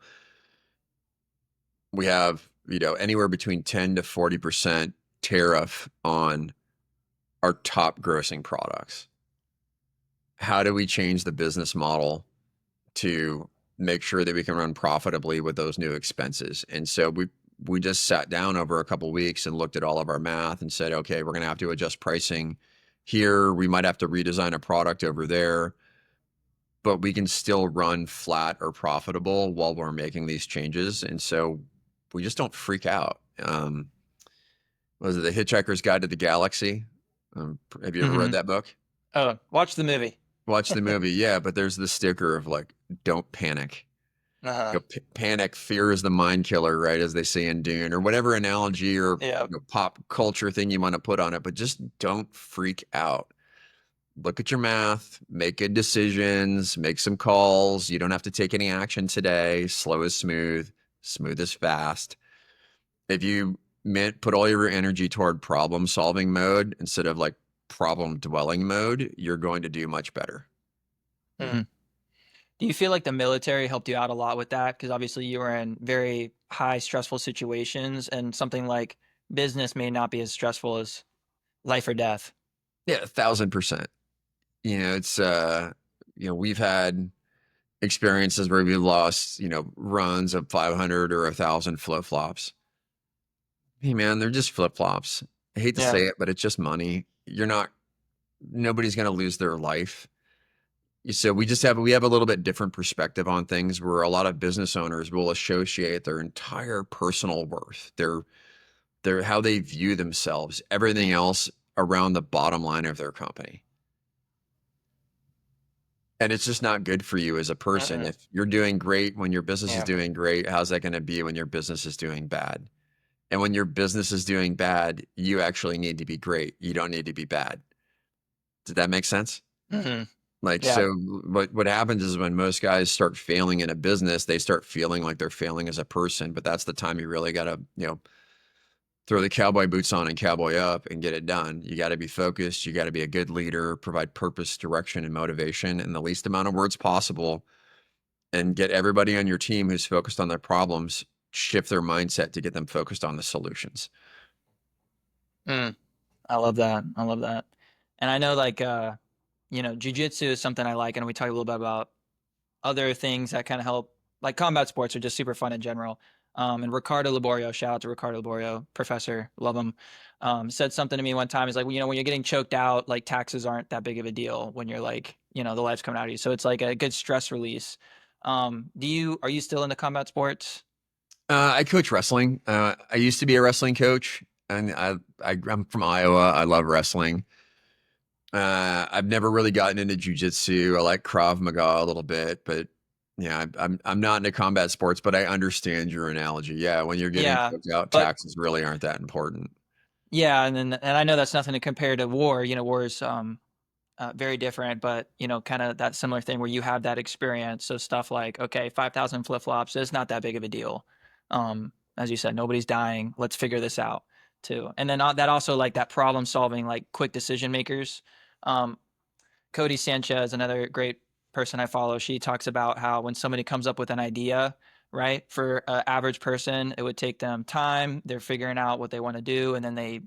[SPEAKER 1] we have, anywhere between 10 to 40% tariff on our top grossing products. How do we change the business model to make sure that we can run profitably with those new expenses? And so we just sat down over a couple of weeks and looked at all of our math and said, okay, we're going to have to adjust pricing here. We might have to redesign a product over there, but we can still run flat or profitable while we're making these changes. And so we just don't freak out. Was it The Hitchhiker's Guide to the Galaxy? Have you ever read
[SPEAKER 2] Hmm.
[SPEAKER 1] that book?
[SPEAKER 2] Oh, watch the movie.
[SPEAKER 1] Watch the movie. Yeah, but there's the sticker of like, don't panic.
[SPEAKER 2] Uh-huh.
[SPEAKER 1] Panic, fear is the mind killer, right? As they say in Dune, or whatever analogy or
[SPEAKER 2] Yeah.
[SPEAKER 1] pop culture thing you want to put on it, but just don't freak out. Look at your math, make good decisions, make some calls. You don't have to take any action today. Slow is smooth, smooth is fast. If you put all your energy toward problem solving mode instead of like problem dwelling mode, you're going to do much better.
[SPEAKER 2] Mm. Do you feel like the military helped you out a lot with that? Because obviously you were in very high stressful situations, and something like business may not be as stressful as life or death.
[SPEAKER 1] Yeah, 1,000%. It's we've had experiences where we lost, runs of 500 or 1,000 flip-flops. Hey man, they're just flip-flops. I hate to
[SPEAKER 2] Yeah.
[SPEAKER 1] say it, but it's just money. Nobody's going to lose their life. So we have a little bit different perspective on things where a lot of business owners will associate their entire personal worth, their how they view themselves, everything else around the bottom line of their company. And it's just not good for you as a person.
[SPEAKER 2] Mm-mm.
[SPEAKER 1] If you're doing great when your business is
[SPEAKER 2] Yeah.
[SPEAKER 1] doing great, how's that going to be when your business is doing bad? And when your business is doing bad, you actually need to be great. You don't need to be bad. Did that make sense?
[SPEAKER 2] Hmm.
[SPEAKER 1] Like,
[SPEAKER 2] Yeah.
[SPEAKER 1] so what happens is when most guys start failing in a business, they start feeling like they're failing as a person. But that's the time you really got to, throw the cowboy boots on and cowboy up and get it done. You got to be focused. You got to be a good leader, provide purpose, direction, and motivation in the least amount of words possible, and get everybody on your team who's focused on their problems, shift their mindset to get them focused on the solutions.
[SPEAKER 2] Mm. I love that. I love that. And I know like jujitsu is something I like, and we talk a little bit about other things that kind of help. Like combat sports are just super fun in general. And Ricardo Laborio, shout out to Ricardo Laborio, professor, love him. Said something to me one time. He's like, when you're getting choked out, like taxes aren't that big of a deal when you're like, the life's coming out of you. So it's like a good stress release. Are you still into combat sports?
[SPEAKER 1] I coach wrestling. I used to be a wrestling coach, and I'm from Iowa. I love wrestling. I've never really gotten into jujitsu. I like Krav Maga a little bit, but yeah, I'm not into combat sports. But I understand your analogy. Yeah, when you're getting
[SPEAKER 2] Yeah,
[SPEAKER 1] choked out,
[SPEAKER 2] but
[SPEAKER 1] taxes really aren't that important.
[SPEAKER 2] yeah, and I know that's nothing to compare to war. War is very different, but kind of that similar thing where you have that experience. So stuff like, okay, 5,000 flip flops is not that big of a deal. As you said, nobody's dying. Let's figure this out too. And then that also like that problem solving, like quick decision makers. Um, Cody Sanchez, another great person I follow, she talks about how when somebody comes up with an idea, right, for an average person, it would take them time. They're figuring out what they want to do, and then they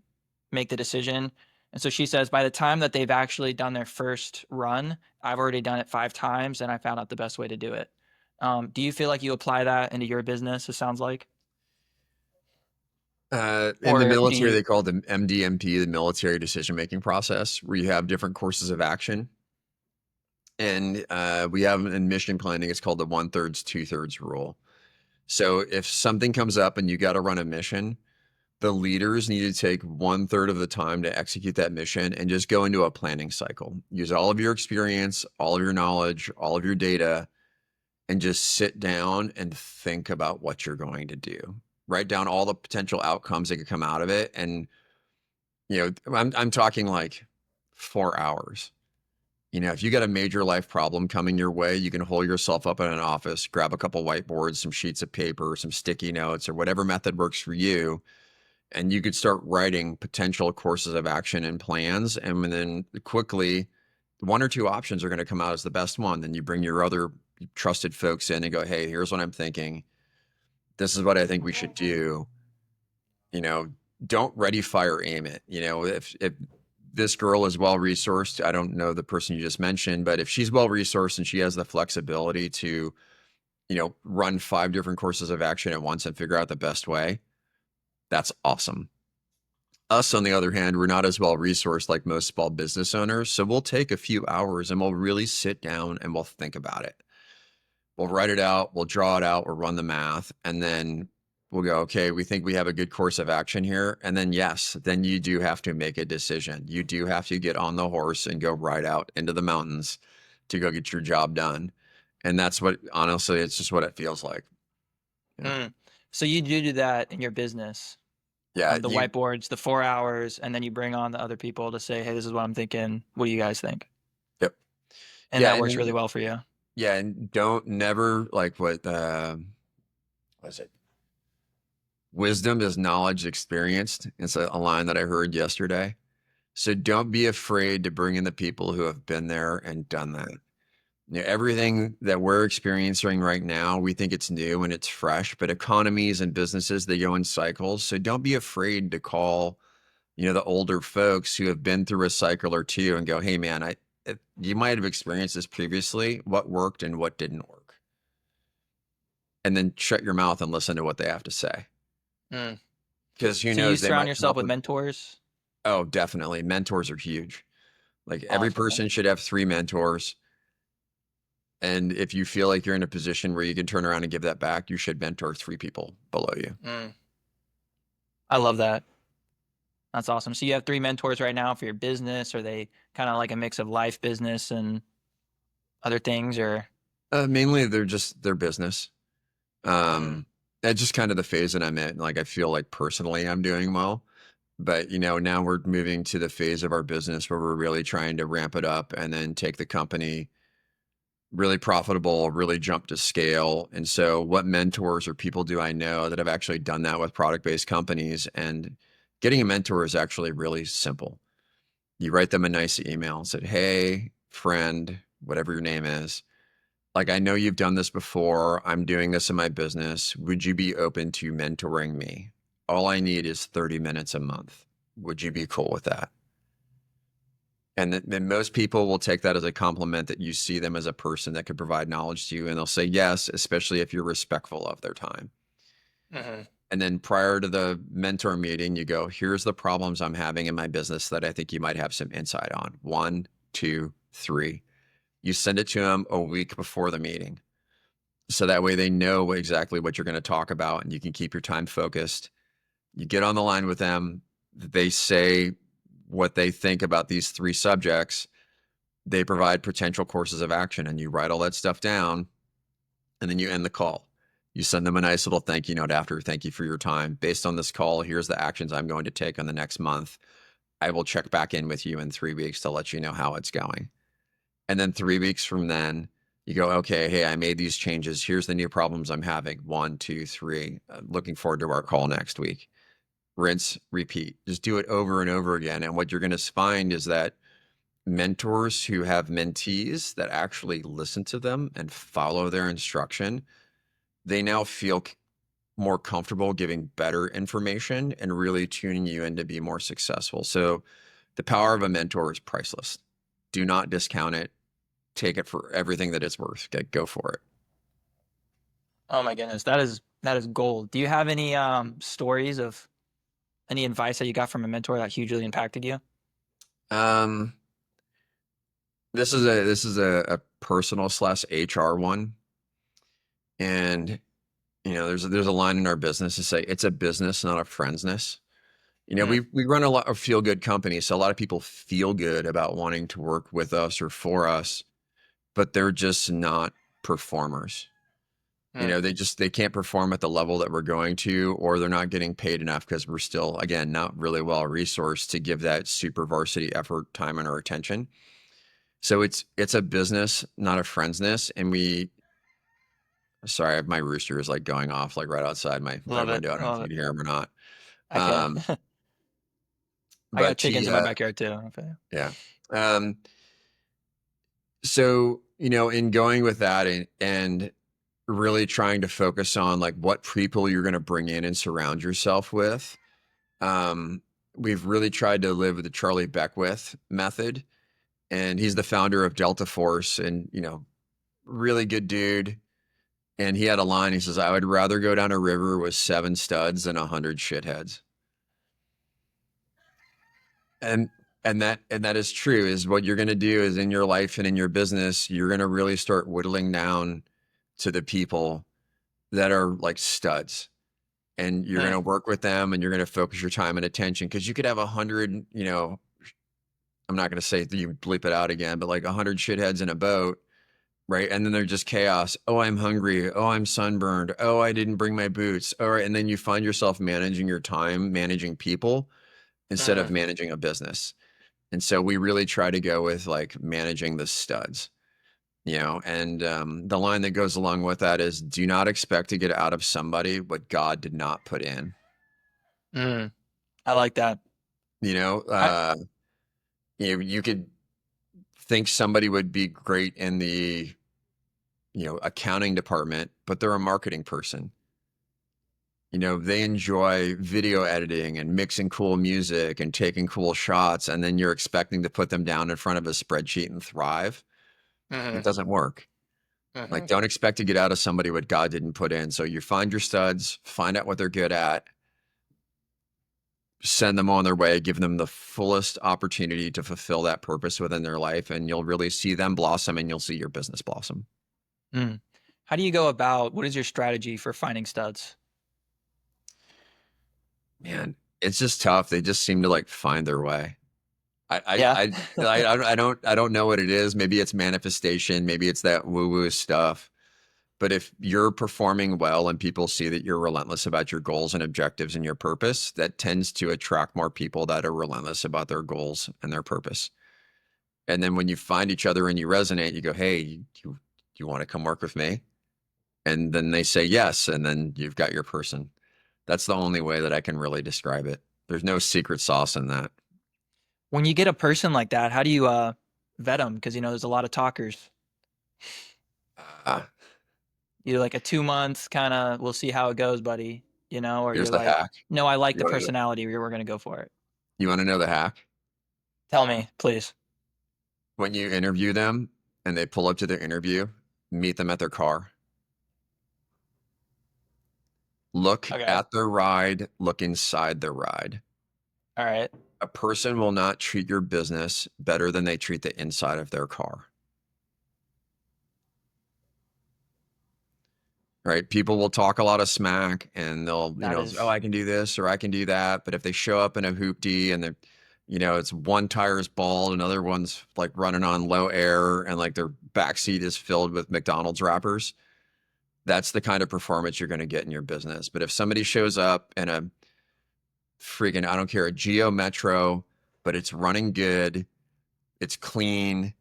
[SPEAKER 2] make the decision. And so she says, by the time that they've actually done their first run, I've already done it 5 times, and I found out the best way to do it. Do you feel like you apply that into your business? It sounds like,
[SPEAKER 1] In the
[SPEAKER 2] or do
[SPEAKER 1] military,
[SPEAKER 2] you?
[SPEAKER 1] they call it the MDMP, the military decision making process, where you have different courses of action. And we have in mission planning, it's called the 1/3, 2/3 rule. So if something comes up and you got to run a mission, the leaders need to take 1/3 of the time to execute that mission and just go into a planning cycle. Use all of your experience, all of your knowledge, all of your data, and just sit down and think about what you're going to do. Write down all the potential outcomes that could come out of it. And, I'm talking like 4 hours. If you got a major life problem coming your way, you can hole yourself up in an office, grab a couple whiteboards, some sheets of paper, some sticky notes, or whatever method works for you. And you could start writing potential courses of action and plans. And then quickly, one or two options are going to come out as the best one. Then you bring your other trusted folks in and go, hey, here's what I'm thinking. This is what I think we should do. Don't ready, fire, aim it. If this girl is well resourced, I don't know the person you just mentioned, but if she's well resourced and she has the flexibility to, run 5 different courses of action at once and figure out the best way, that's awesome. Us, on the other hand, we're not as well resourced like most small business owners. So we'll take a few hours and we'll really sit down and we'll think about it. We'll write it out, we'll draw it out, we'll run the math, and then we'll go, okay, we think we have a good course of action here. And then, yes, then you do have to make a decision. You do have to get on the horse and go ride out into the mountains to go get your job done. And that's what, honestly, it's just what it feels like.
[SPEAKER 2] Yeah. So you do that in your business?
[SPEAKER 1] Yeah.
[SPEAKER 2] The whiteboards, the 4 hours, and then you bring on the other people to say, hey, this is what I'm thinking. What do you guys think?
[SPEAKER 1] Yep.
[SPEAKER 2] And that works really well for you.
[SPEAKER 1] Yeah. And never like what is it? Wisdom is knowledge experienced. It's a line that I heard yesterday. So don't be afraid to bring in the people who have been there and done that. Everything that we're experiencing right now, we think it's new and it's fresh, but economies and businesses, they go in cycles. So don't be afraid to call, the older folks who have been through a cycle or two and go, hey man, you might have experienced this previously, what worked and what didn't work. And then shut your mouth and listen to what they have to say. Because who knows?
[SPEAKER 2] So you surround yourself with mentors?
[SPEAKER 1] Oh, definitely. Mentors are huge. Like every person should have 3 mentors. And if you feel like you're in a position where you can turn around and give that back, you should mentor 3 people below you.
[SPEAKER 2] I love that. That's awesome. So you have 3 mentors right now for your business? Are they kind of like a mix of life, business, and other things, or?
[SPEAKER 1] Mainly their business. That's just kind of the phase that I'm in. Like, I feel like personally I'm doing well, but now we're moving to the phase of our business where we're really trying to ramp it up and then take the company really profitable, really jump to scale. And so what mentors or people do I know that have actually done that with product-based companies? And getting a mentor is actually really simple. You write them a nice email and said, hey, friend, whatever your name is, like, I know you've done this before. I'm doing this in my business. Would you be open to mentoring me? All I need is 30 minutes a month. Would you be cool with that? And then most people will take that as a compliment that you see them as a person that could provide knowledge to you. And they'll say yes, especially if you're respectful of their time. And then prior to the mentor meeting, you go, here's the problems I'm having in my business that I think you might have some insight on. 1, 2, 3. You send it to them a week before the meeting. So that way they know exactly what you're going to talk about and you can keep your time focused. You get on the line with them. They say what they think about these 3 subjects. They provide potential courses of action and you write all that stuff down and then you end the call. You send them a nice little thank you note after. Thank you for your time. Based on this call, here's the actions I'm going to take on the next month. I will check back in with you in 3 weeks to let you know how it's going. And then 3 weeks from then, you go, okay, hey, I made these changes. Here's the new problems I'm having. 1, 2, 3. Looking forward to our call next week. Rinse, repeat. Just do it over and over again. And what you're going to find is that mentors who have mentees that actually listen to them and follow their instruction, they now feel more comfortable giving better information and really tuning you in to be more successful. So the power of a mentor is priceless. Do not discount it. Take it for everything that it's worth. Go for it.
[SPEAKER 2] Oh my goodness, that is gold. Do you have any stories of any advice that you got from a mentor that hugely impacted you?
[SPEAKER 1] This is a personal / HR one, and there's a line in our business to say it's a business, not a friendsness. We run a lot of feel good companies, so a lot of people feel good about wanting to work with us or for us, but they're just not performers.
[SPEAKER 2] Mm.
[SPEAKER 1] They can't perform at the level that we're going to, or they're not getting paid enough because we're still, again, not really well resourced to give that super varsity effort, time, and our attention. So it's a business, not a friendsness. And sorry, my rooster is like going off like right outside my
[SPEAKER 2] Love it.
[SPEAKER 1] window. I don't know if
[SPEAKER 2] Love
[SPEAKER 1] you
[SPEAKER 2] it.
[SPEAKER 1] can hear him or not.
[SPEAKER 2] I can.
[SPEAKER 1] Um,
[SPEAKER 2] I got
[SPEAKER 1] but
[SPEAKER 2] chickens in my backyard too. Okay.
[SPEAKER 1] yeah. Um, so, in going with that and really trying to focus on like what people you're going to bring in and surround yourself with. Um, we've really tried to live with the Charlie Beckwith method, and he's the founder of Delta Force, and really good dude. And he had a line. He says, "I would rather go down a river with 7 studs than 100 shitheads." And that is true. Is what you're going to do is in your life and in your business, you're going to really start whittling down to the people that are like studs, and you're going
[SPEAKER 2] Mm.
[SPEAKER 1] to work with them, and you're going to focus your time and attention, because you could have 100, I'm not going to say that you bleep it out again, but like 100 shitheads in a boat, right? And then they're just chaos. Oh, I'm hungry. Oh, I'm sunburned. Oh, I didn't bring my boots. All right. And then you find yourself managing your time, managing people instead of
[SPEAKER 2] Mm.
[SPEAKER 1] managing a business. And so we really try to go with like managing the studs, and the line that goes along with that is, do not expect to get out of somebody what God did not put in.
[SPEAKER 2] Mm. I like that.
[SPEAKER 1] You know,
[SPEAKER 2] I,
[SPEAKER 1] uh, you could think somebody would be great in the, accounting department, but they're a marketing person. They enjoy video editing and mixing cool music and taking cool shots, and then you're expecting to put them down in front of a spreadsheet and thrive. It
[SPEAKER 2] Mhm.
[SPEAKER 1] doesn't work. Like,
[SPEAKER 2] Mhm.
[SPEAKER 1] don't expect to get out of somebody what God didn't put in. So you find your studs, find out what they're good at, send them on their way, give them the fullest opportunity to fulfill that purpose within their life, and you'll really see them blossom, and you'll see your business blossom.
[SPEAKER 2] Mm. How do you go about, what is your strategy for finding studs?
[SPEAKER 1] Man, it's just tough. They just seem to like find their way. I
[SPEAKER 2] Yeah.
[SPEAKER 1] I I don't know what it is. Maybe it's manifestation, maybe it's that woo-woo stuff. But if you're performing well and people see that you're relentless about your goals and objectives and your purpose, that tends to attract more people that are relentless about their goals and their purpose. And then when you find each other and you resonate, you go, "Hey, you want to come work with me?" And then they say yes, and then you've got your person. That's the only way that I can really describe it. There's no secret sauce in that.
[SPEAKER 2] When you get a person like that, how do you vet them? Because there's a lot of talkers.
[SPEAKER 1] Uh,
[SPEAKER 2] You like a 2 month kind of, we'll see how it goes, buddy. Or
[SPEAKER 1] Here's
[SPEAKER 2] you're
[SPEAKER 1] the
[SPEAKER 2] like,
[SPEAKER 1] hack.
[SPEAKER 2] no, I like
[SPEAKER 1] You
[SPEAKER 2] the
[SPEAKER 1] want to
[SPEAKER 2] personality. We're gonna go for it.
[SPEAKER 1] you want to know the hack?
[SPEAKER 2] Tell me, please.
[SPEAKER 1] When you interview them and they pull up to their interview, meet them at their car. Look
[SPEAKER 2] Okay.
[SPEAKER 1] at their ride, look inside their ride.
[SPEAKER 2] All right.
[SPEAKER 1] A person will not treat your business better than they treat the inside of their car. Right? People will talk a lot of smack, and they'll,
[SPEAKER 2] That
[SPEAKER 1] oh,
[SPEAKER 2] is
[SPEAKER 1] I can do this or I can do that. But if they show up in a hoopty and they're, it's one tire is bald, another one's like running on low air, and like their backseat is filled with McDonald's wrappers, that's the kind of performance you're going to get in your business. But if somebody shows up in a freaking, I don't care, a Geo Metro, but it's running good, it's clean,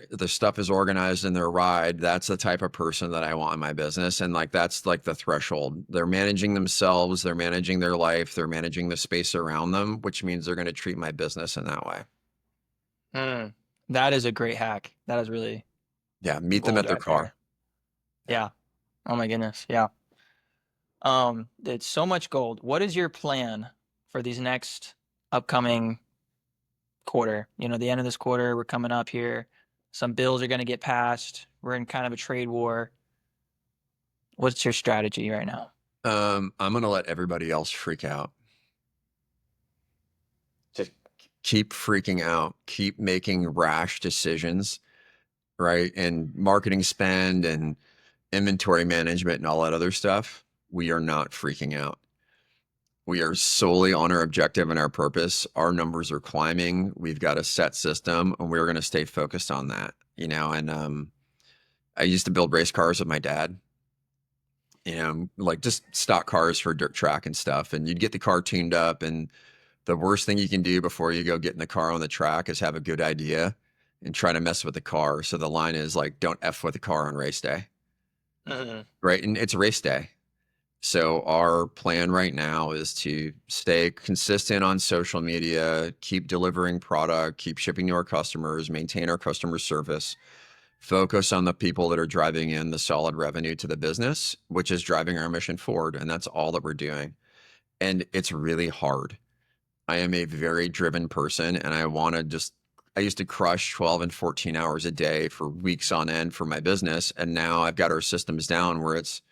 [SPEAKER 1] the stuff is organized in their ride, that's the type of person that I want in my business. And like, that's like the threshold. They're managing themselves, they're managing their life, they're managing the space around them, which means they're going to treat my business in that way.
[SPEAKER 2] mm, that is a great hack. That is really
[SPEAKER 1] Yeah. Meet them
[SPEAKER 2] gold
[SPEAKER 1] at their
[SPEAKER 2] right
[SPEAKER 1] car.
[SPEAKER 2] there. Yeah. Oh my goodness. Yeah. It's so much gold. What is your plan for these next upcoming quarter? The end of this quarter, we're coming up here. Some bills are going to get passed. We're in kind of a trade war. What's your strategy right now?
[SPEAKER 1] I'm going to let everybody else freak out. Just keep freaking out, keep making rash decisions, right? And marketing spend and inventory management and all that other stuff. We are not freaking out. We are solely on our objective and our purpose. Our numbers are climbing. We've got a set system, and we're going to stay focused on that, And I used to build race cars with my dad. like just stock cars for dirt track and stuff. And you'd get the car tuned up. And the worst thing you can do before you go get in the car on the track is have a good idea and try to mess with the car. So the line is like, don't F with the car on race day.
[SPEAKER 2] Mhm.
[SPEAKER 1] Right. And it's race day. So our plan right now is to stay consistent on social media, keep delivering product, keep shipping to our customers, maintain our customer service, focus on the people that are driving in the solid revenue to the business, which is driving our mission forward. And that's all that we're doing. And it's really hard. I am a very driven person and I used to crush 12 and 14 hours a day for weeks on end for my business. And now I've got our systems down where it's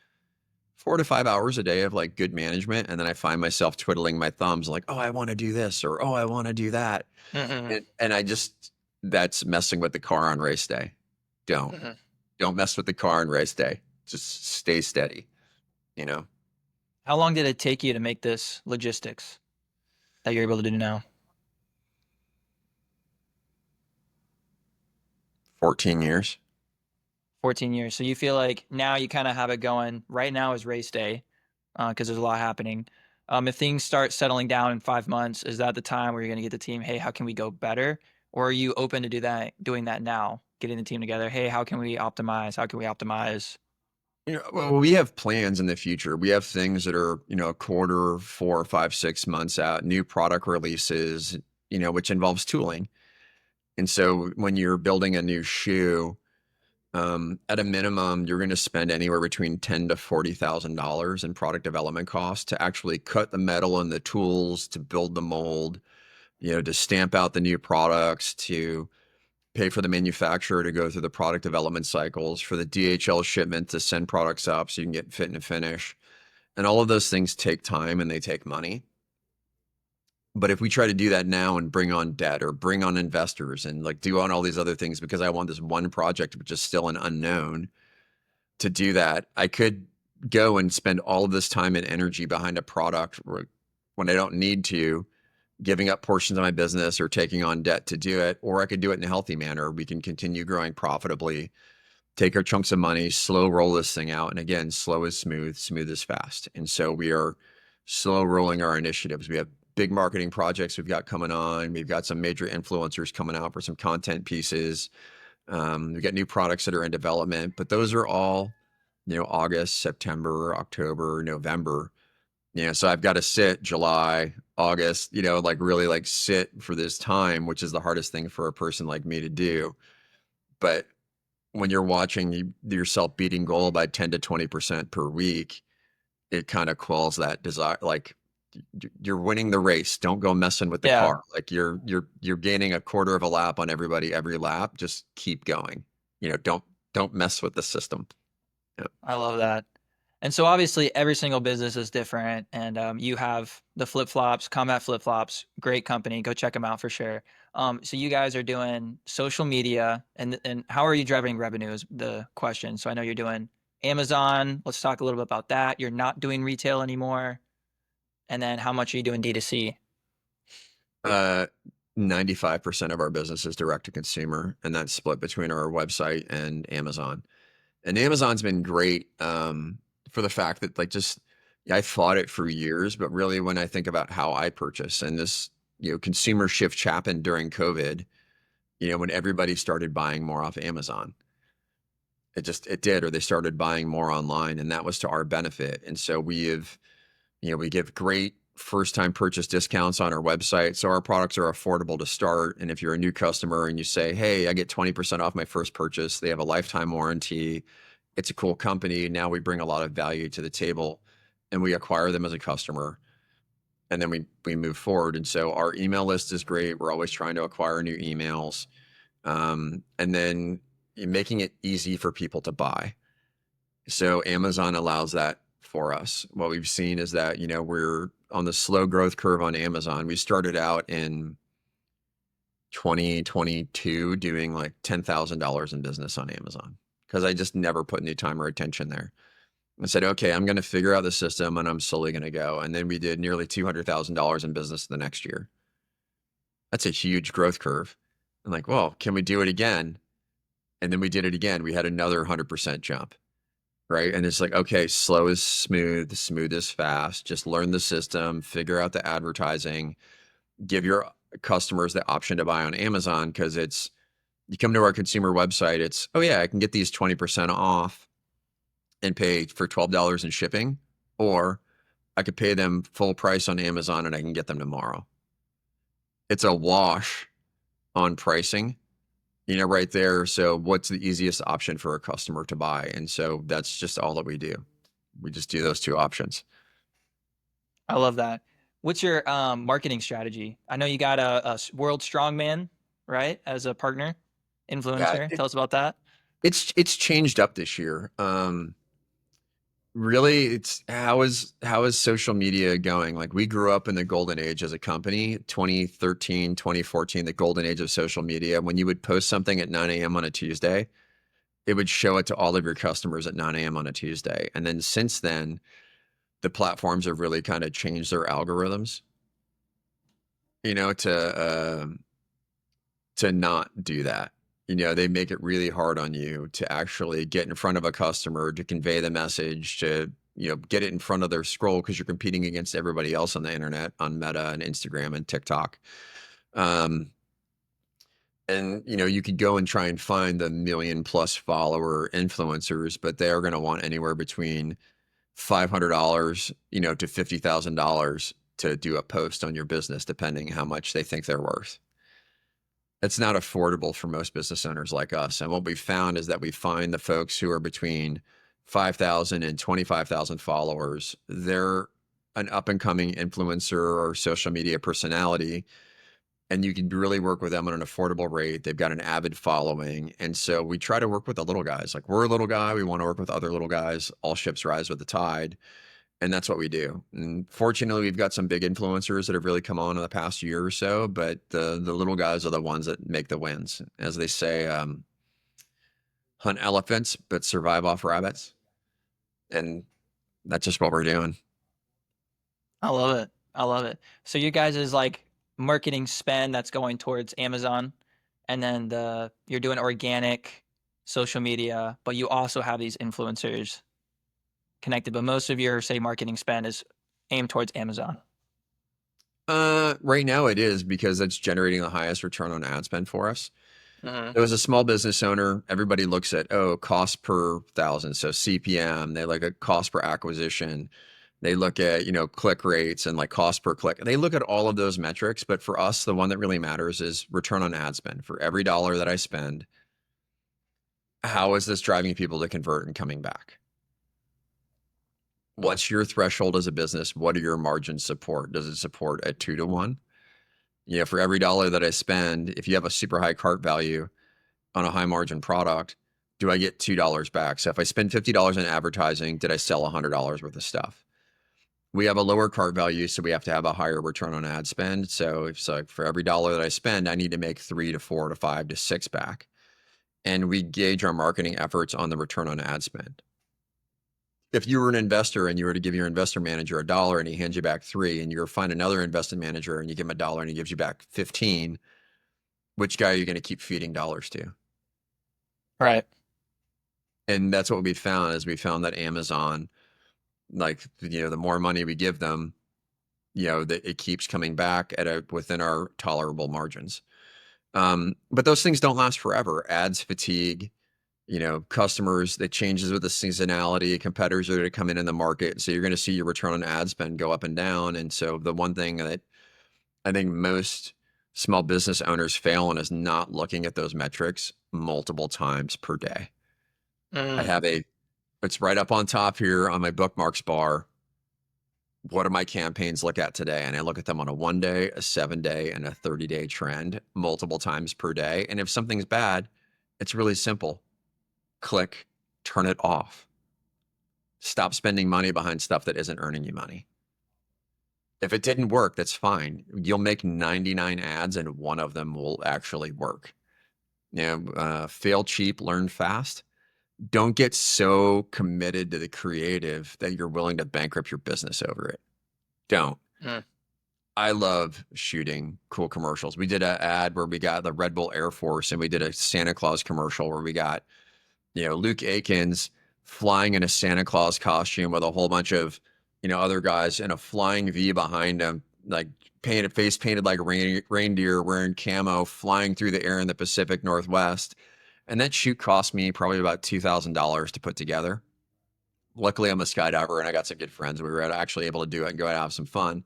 [SPEAKER 1] 4 to 5 hours a day of like good management. And then I find myself twiddling my thumbs like, oh, I want to do this or, oh, I want to do that.
[SPEAKER 2] Mhm.
[SPEAKER 1] And that's messing with the car on race day. Don't,
[SPEAKER 2] Mhm.
[SPEAKER 1] don't mess with the car on race day. Just stay steady, you know,
[SPEAKER 2] How long did it take you to make this logistics that you're able to do now?
[SPEAKER 1] 14 years.
[SPEAKER 2] 14 years. So you feel like now you kind of have it going. Right now is race day because there's a lot happening. If things start settling down in 5 months, is that the time where you're going to get the team? Hey, how can we go better? Or are you open to doing that now, getting the team together? Hey, how can we optimize? How can we optimize?
[SPEAKER 1] Well, we have plans in the future. We have things that are, a quarter, 4, 5, 6 months out, new product releases, which involves tooling. And so when you're building a new shoe, at a minimum, you're going to spend anywhere between $10,000 to $40,000 in product development costs to actually cut the metal and the tools to build the mold, to stamp out the new products, to pay for the manufacturer to go through the product development cycles, for the DHL shipment to send products up so you can get fit and finish. And all of those things take time and they take money. But if we try to do that now and bring on debt or bring on investors and like do on all these other things because I want this one project, which is still an unknown, to do that, I could go and spend all of this time and energy behind a product when I don't need to, giving up portions of my business or taking on debt to do it, or I could do it in a healthy manner. We can continue growing profitably, take our chunks of money, slow roll this thing out. And again, slow is smooth, smooth is fast. And so we are slow rolling our initiatives. We have big marketing projects we've got coming on. We've got some major influencers coming out for some content pieces. We've got new products that are in development, but those are all, August, September, October, November. So I've got to sit July, August, like really like sit for this time, which is the hardest thing for a person like me to do. But when you're watching yourself beating goal by 10 to 20% per week, it kind of quells that desire. Like you're winning the race. Don't go messing with the
[SPEAKER 2] Yeah,
[SPEAKER 1] car. Like you're gaining a quarter of a lap on everybody every lap. Just keep going. Don't mess with the system. Yeah.
[SPEAKER 2] I love that. And so obviously every single business is different, and you have the flip flops, Combat Flip Flops, great company. Go check them out for sure. So you guys are doing social media, and how are you driving revenue is the question. So I know you're doing Amazon. Let's talk a little bit about that. You're not doing retail anymore, and then how much are you doing D2C?
[SPEAKER 1] Uh, 95% of our business is direct to consumer, and that's split between our website and Amazon. And Amazon's been great for the fact that I fought it for years, but really when I think about how I purchase and this, consumer shift happened during COVID, when everybody started buying more off Amazon, it did, or they started buying more online, and that was to our benefit. And so we give great first time purchase discounts on our website. So our products are affordable to start. And if you're a new customer and you say, hey, I get 20% off my first purchase, they have a lifetime warranty. It's a cool company. Now we bring a lot of value to the table and we acquire them as a customer. And then we move forward. And so our email list is great. We're always trying to acquire new emails. And then making it easy for people to buy. So Amazon allows that for us. What we've seen is that, we're on the slow growth curve on Amazon. We started out in 2022 doing like $10,000 in business on Amazon because I just never put any time or attention there. I said, okay, I'm going to figure out the system and I'm slowly going to go. And then we did nearly $200,000 in business the next year. That's a huge growth curve. I'm like, well, can we do it again? And then we did it again. We had another 100% jump. right? And it's like, okay, slow is smooth, smooth is fast. Just learn the system, figure out the advertising, give your customers the option to buy on Amazon because it's you come to our consumer website, it's, oh yeah, I can get these 20% off and pay for $12 in shipping, or I could pay them full price on Amazon and I can get them tomorrow. It's a wash on pricing, right there. So what's the easiest option for a customer to buy? And so that's just all that we do. We just do those two options.
[SPEAKER 2] I love that. What's your marketing strategy? I know you got a world strongman, right, as a partner,
[SPEAKER 1] Yeah,
[SPEAKER 2] influencer. Tell us about that.
[SPEAKER 1] it's changed up this year. Really, it's how is social media going? Like we grew up in the golden age as a company, 2013, 2014, the golden age of social media. When you would post something at 9 a.m. on a Tuesday, it would show it to all of your customers at 9 a.m. on a Tuesday. And then since then, the platforms have really kind of changed their algorithms, you know, to not do that. They make it really hard on you to actually get in front of a customer, to convey the message, to, get it in front of their scroll because you're competing against everybody else on the internet, on Meta and Instagram and TikTok. Um, and, you could go and try and find the million plus follower influencers, but they are going to want anywhere between $500, to $50,000 to do a post on your business, depending how much they think they're worth. It's not affordable for most business owners like us. And what we found is that we find the folks who are between 5,000 and 25,000 followers, they're an up and coming influencer or social media personality. And you can really work with them on an affordable rate. They've got an avid following. And so we try to work with the little guys. Like we're a little guy. We want to work with other little guys. All ships rise with the tide. And that's what we do. And fortunately, we've got some big influencers that have really come on in the past year or so, but the little guys are the ones that make the wins. As they say, hunt elephants, but survive off rabbits. And that's just what we're doing.
[SPEAKER 2] I love it. I love it. So you guys is like marketing spend that's going towards Amazon, and then you're doing organic social media, but you also have these influencers connected. But most of your, say, marketing spend is aimed towards Amazon.
[SPEAKER 1] Right now it is because it's generating the highest return on ad spend for us.
[SPEAKER 2] Mm-hmm.
[SPEAKER 1] As a small business owner, everybody looks at, cost per thousand. So CPM, they look at cost per acquisition. They look at, click rates and like cost per click. They look at all of those metrics. But for us, the one that really matters is return on ad spend. For every dollar that I spend, how is this driving people to convert and coming back? What's your threshold as a business? What are your margins support? Does it support a 2-to-1? For every dollar that I spend, if you have a super high cart value on a high margin product, do I get $2 back? So if I spend $50 in advertising, did I sell $100 worth of stuff? We have a lower cart value, so we have to have a higher return on ad spend. So it's like for every dollar that I spend, I need to make 3 to 4 to 5 to 6 back. And we gauge our marketing efforts on the return on ad spend. If you were an investor and you were to give your investor manager $1 and he hands you back 3, and you find another investment manager and you give him $1 and he gives you back 15, which guy are you going to keep feeding dollars to?
[SPEAKER 2] Right.
[SPEAKER 1] And that's what we found is we found that Amazon, like, the more money we give them, that it keeps coming back within our tolerable margins. But those things don't last forever. Ads fatigue, customers, that changes with the seasonality. Competitors are going to come in the market. So you're going to see your return on ad spend go up and down. And so the one thing that I think most small business owners fail on is not looking at those metrics multiple times per day. It's right up on top here on my bookmarks bar. What do my campaigns look at today? And I look at them on a 1-day, a 7-day, and a 30-day trend multiple times per day. And if something's bad, it's really simple. Click, turn it off. Stop spending money behind stuff that isn't earning you money. If it didn't work, that's fine. You'll make 99 ads and one of them will actually work. Fail cheap, learn fast. Don't get so committed to the creative that you're willing to bankrupt your business over it. Don't.
[SPEAKER 2] Mm.
[SPEAKER 1] I love shooting cool commercials. We did an ad where we got the Red Bull Air Force, and we did a Santa Claus commercial where we got, Luke Akins flying in a Santa Claus costume with a whole bunch of, other guys in a flying V behind him, like face painted like reindeer, wearing camo, flying through the air in the Pacific Northwest. And that shoot cost me probably about $2,000 to put together. Luckily, I'm a skydiver and I got some good friends. We were actually able to do it and go out and have some fun.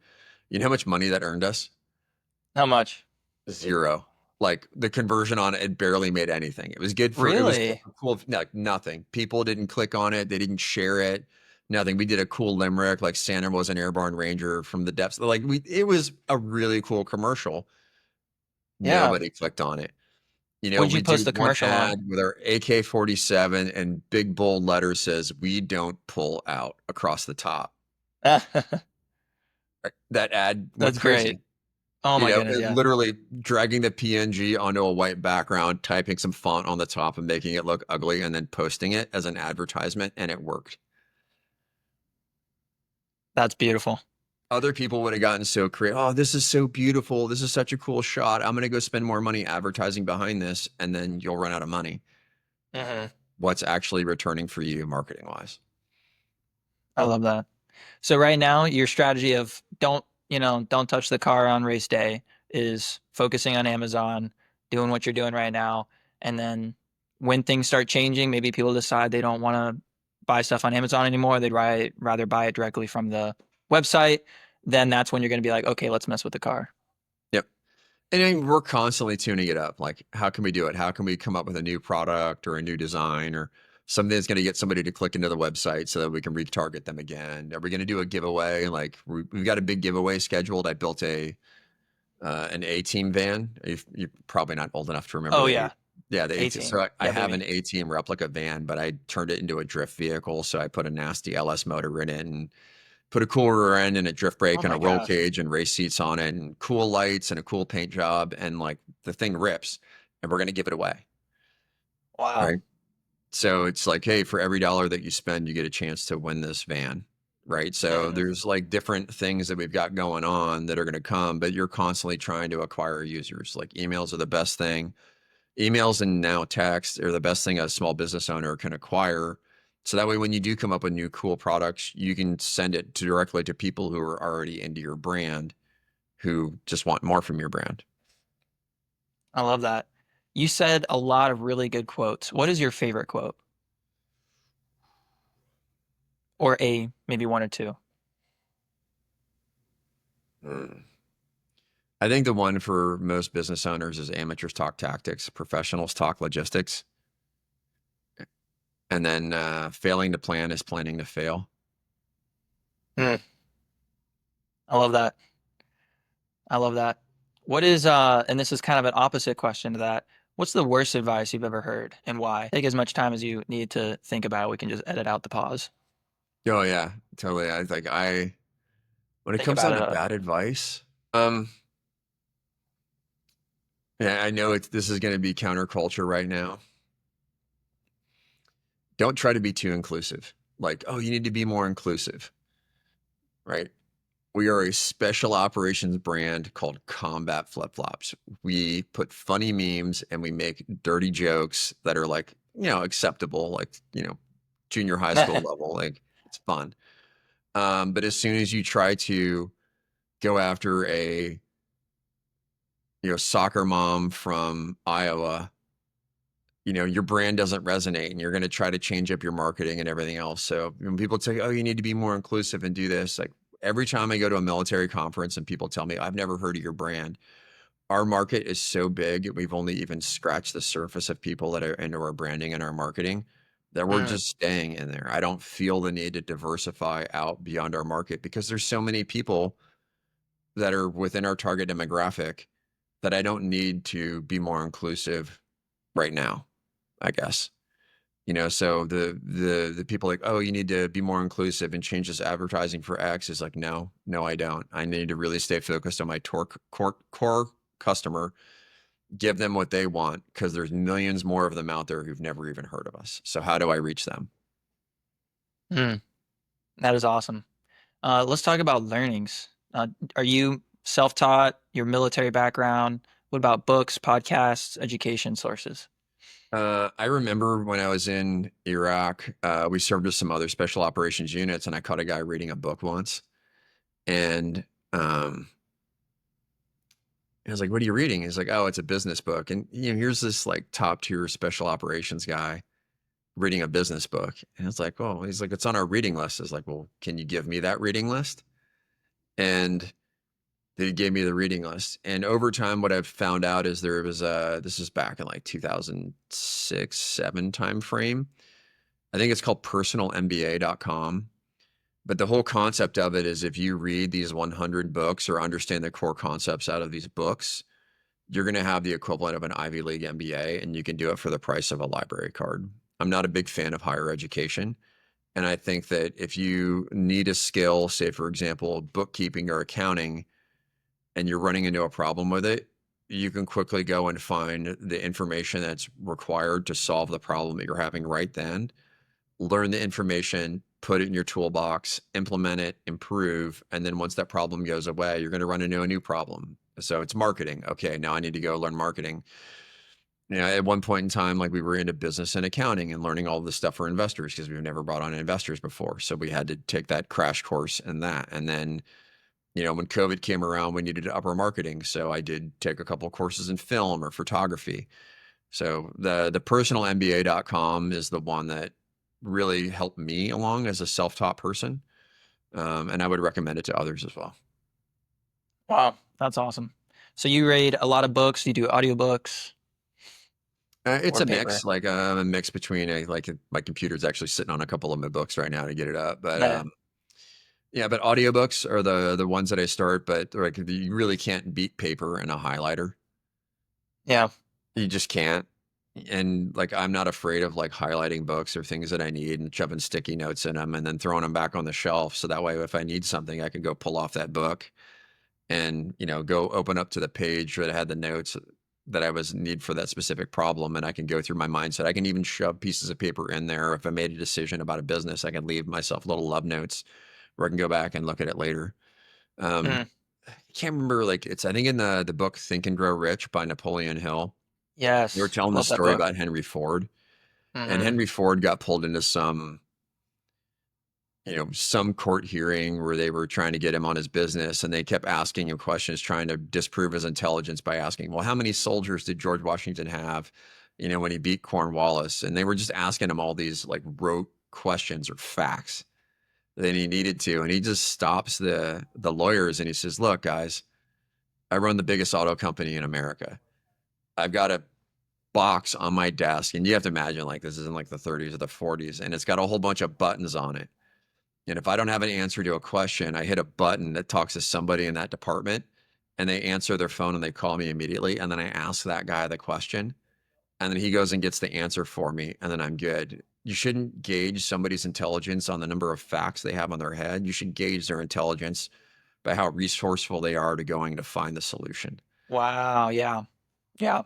[SPEAKER 1] You know how much money that earned us?
[SPEAKER 2] How much?
[SPEAKER 1] Zero. Like the conversion on it barely made anything. It was good for it was
[SPEAKER 2] Really?
[SPEAKER 1] cool. No, nothing. People didn't click on it. They didn't share it. Nothing. We did a cool limerick like Santa was an airborne ranger from the depths. Like it was a really cool commercial.
[SPEAKER 2] Yeah.
[SPEAKER 1] Nobody clicked on it.
[SPEAKER 2] What did you
[SPEAKER 1] We
[SPEAKER 2] post
[SPEAKER 1] do
[SPEAKER 2] the
[SPEAKER 1] one
[SPEAKER 2] commercial on?
[SPEAKER 1] ad with our AK-47 and big bold letters says, "We don't pull out" across the top. That ad went
[SPEAKER 2] That's great.
[SPEAKER 1] crazy.
[SPEAKER 2] Oh my goodness,
[SPEAKER 1] It
[SPEAKER 2] yeah.
[SPEAKER 1] literally dragging the PNG onto a white background, typing some font on the top and making it look ugly, and then posting it as an advertisement, and it worked.
[SPEAKER 2] That's beautiful.
[SPEAKER 1] Other people would have gotten so creative. Oh, this is so beautiful. This is such a cool shot. I'm going to go spend more money advertising behind this, and then you'll run out of money.
[SPEAKER 2] Mhm.
[SPEAKER 1] What's actually returning for you marketing wise?
[SPEAKER 2] I love that. So right now, your strategy of don't touch the car on race day is focusing on Amazon, doing what you're doing right now, and then when things start changing, maybe people decide they don't want to buy stuff on Amazon anymore. They'd rather buy it directly from the website. Then that's when you're going to be like, okay, let's mess with the car.
[SPEAKER 1] Yep. And I mean, we're constantly tuning it up. Like, how can we do it? How can we come up with a new product or a new design or something that's going to get somebody to click into the website so that we can retarget them again? Are we going to do a giveaway? Like, we've got a big giveaway scheduled. I built an A-Team van. You're probably not old enough to remember
[SPEAKER 2] Oh
[SPEAKER 1] the
[SPEAKER 2] yeah,
[SPEAKER 1] yeah, the A-Team.
[SPEAKER 2] 18.
[SPEAKER 1] So I
[SPEAKER 2] Yeah,
[SPEAKER 1] have an
[SPEAKER 2] baby.
[SPEAKER 1] A-Team replica van, but I turned it into a drift vehicle. So I put a nasty LS motor in it and put a cool rear end and a drift
[SPEAKER 2] Oh
[SPEAKER 1] brake and a
[SPEAKER 2] my
[SPEAKER 1] roll
[SPEAKER 2] gosh.
[SPEAKER 1] cage and race seats on it and cool lights and a cool paint job. And like the thing rips and we're going to give it away.
[SPEAKER 2] Wow.
[SPEAKER 1] Right. So it's like, hey, for every dollar that you spend, you get a chance to win this van. Right. So
[SPEAKER 2] Mhm.
[SPEAKER 1] there's like different things that we've got going on that are going to come, but you're constantly trying to acquire users. Like emails are the best thing. Emails and now text are the best thing a small business owner can acquire. So that way, when you do come up with new cool products, you can send it directly to people who are already into your brand, who just want more from your brand.
[SPEAKER 2] I love that. You said a lot of really good quotes. What is your favorite quote? Or maybe one or two?
[SPEAKER 1] Mm. I think the one for most business owners is amateurs talk tactics, professionals talk logistics, and then failing to plan is planning to fail.
[SPEAKER 2] Mm, I love that. I love that. What is and this is kind of an opposite question to that. What's the worst advice you've ever heard and why? Take as much time as you need to think about it. We can just edit out the pause.
[SPEAKER 1] Oh yeah, totally. When it
[SPEAKER 2] Think
[SPEAKER 1] comes
[SPEAKER 2] about
[SPEAKER 1] down
[SPEAKER 2] it.
[SPEAKER 1] to bad advice, um, yeah, I know this is going to be counterculture right now. Don't try to be too inclusive. Like, oh, you need to be more inclusive, right? We are a special operations brand called Combat Flip Flops. We put funny memes and we make dirty jokes that are like, acceptable, like, junior high school level. Like, it's fun. But as soon as you try to go after a, soccer mom from Iowa, your brand doesn't resonate and you're going to try to change up your marketing and everything else. So when people say, oh, you need to be more inclusive and do this, like every time I go to a military conference and people tell me, I've never heard of your brand, our market is so big. We've only even scratched the surface of people that are into our branding and our marketing that we're
[SPEAKER 2] Mm,
[SPEAKER 1] just staying in there. I don't feel the need to diversify out beyond our market because there's so many people that are within our target demographic that I don't need to be more inclusive right now, I guess. So the people like, oh, you need to be more inclusive and change this advertising for X is like, no, I don't. I need to really stay focused on my core customer, give them what they want because there's millions more of them out there who've never even heard of us. So how do I reach them?
[SPEAKER 2] mm, that is awesome. Let's talk about learnings. Are you self-taught? Your military background? What about books, podcasts, education sources?
[SPEAKER 1] I remember when I was in Iraq, we served with some other special operations units, and I caught a guy reading a book once, and um, I was like, "What are you reading?" He's like, "Oh, it's a business book." And here's this like top tier special operations guy reading a business book, and it's like, "Oh," he's like, "It's on our reading list." I was like, "Well, can you give me that reading list?" And they gave me the reading list. And over time, what I've found out is there was this is back in like 2006, 7 time frame. I think it's called personalmba.com. But the whole concept of it is if you read these 100 books or understand the core concepts out of these books, you're going to have the equivalent of an Ivy League MBA, and you can do it for the price of a library card. I'm not a big fan of higher education. And I think that if you need a skill, say, for example, bookkeeping or accounting, and you're running into a problem with it, you can quickly go and find the information that's required to solve the problem that you're having right then, learn the information, put it in your toolbox, implement it, improve. And then once that problem goes away, you're going to run into a new problem. So it's marketing. Okay, now I need to go learn marketing. At one point in time, like we were into business and accounting and learning all this stuff for investors because we've never brought on investors before. So we had to take that crash course in that. And then when COVID came around, we needed upper marketing. So I did take a couple of courses in film or photography. So the personalmba.com is the one that really helped me along as a self-taught person. And I would recommend it to others as well.
[SPEAKER 2] Wow, that's awesome. So you read a lot of books, you do audiobooks
[SPEAKER 1] It's
[SPEAKER 2] or
[SPEAKER 1] a
[SPEAKER 2] paper?
[SPEAKER 1] mix, like a mix between my computer's actually sitting on a couple of my books right now to get it up. But
[SPEAKER 2] Yeah.
[SPEAKER 1] yeah, but audiobooks are the ones that I start, but like you really can't beat paper and a highlighter.
[SPEAKER 2] Yeah.
[SPEAKER 1] You just can't. And like I'm not afraid of like highlighting books or things that I need and shoving sticky notes in them and then throwing them back on the shelf. So that way if I need something, I can go pull off that book and go open up to the page that had the notes that I was need for that specific problem, and I can go through my mindset. I can even shove pieces of paper in there. If I made a decision about a business, I can leave myself little love notes where I can go back and look at it later. um
[SPEAKER 2] Mm.
[SPEAKER 1] I can't remember, like it's I think in the book Think and Grow Rich by Napoleon Hill, they were
[SPEAKER 2] Yes.
[SPEAKER 1] telling the
[SPEAKER 2] Love that
[SPEAKER 1] story
[SPEAKER 2] book.
[SPEAKER 1] about Henry Ford. And
[SPEAKER 2] Hmm.
[SPEAKER 1] Henry Ford got pulled into some court hearing where they were trying to get him on his business, and they kept asking him questions, trying to disprove his intelligence by asking, well, how many soldiers did George Washington have, when he beat Cornwallis? And they were just asking him all these like rote questions or facts that he needed to. And he just stops the lawyers and he says, look, guys, I run the biggest auto company in America. I've got a box on my desk, and you have to imagine like this is in like the 30s or the 40s, and it's got a whole bunch of buttons on it. And if I don't have an answer to a question, I hit a button that talks to somebody in that department, and they answer their phone and they call me immediately. And then I ask that guy the question, and then he goes and gets the answer for me, and then I'm good. You shouldn't gauge somebody's intelligence on the number of facts they have on their head. You should gauge their intelligence by how resourceful they are to going to find the solution.
[SPEAKER 2] Wow. Yeah. Yeah.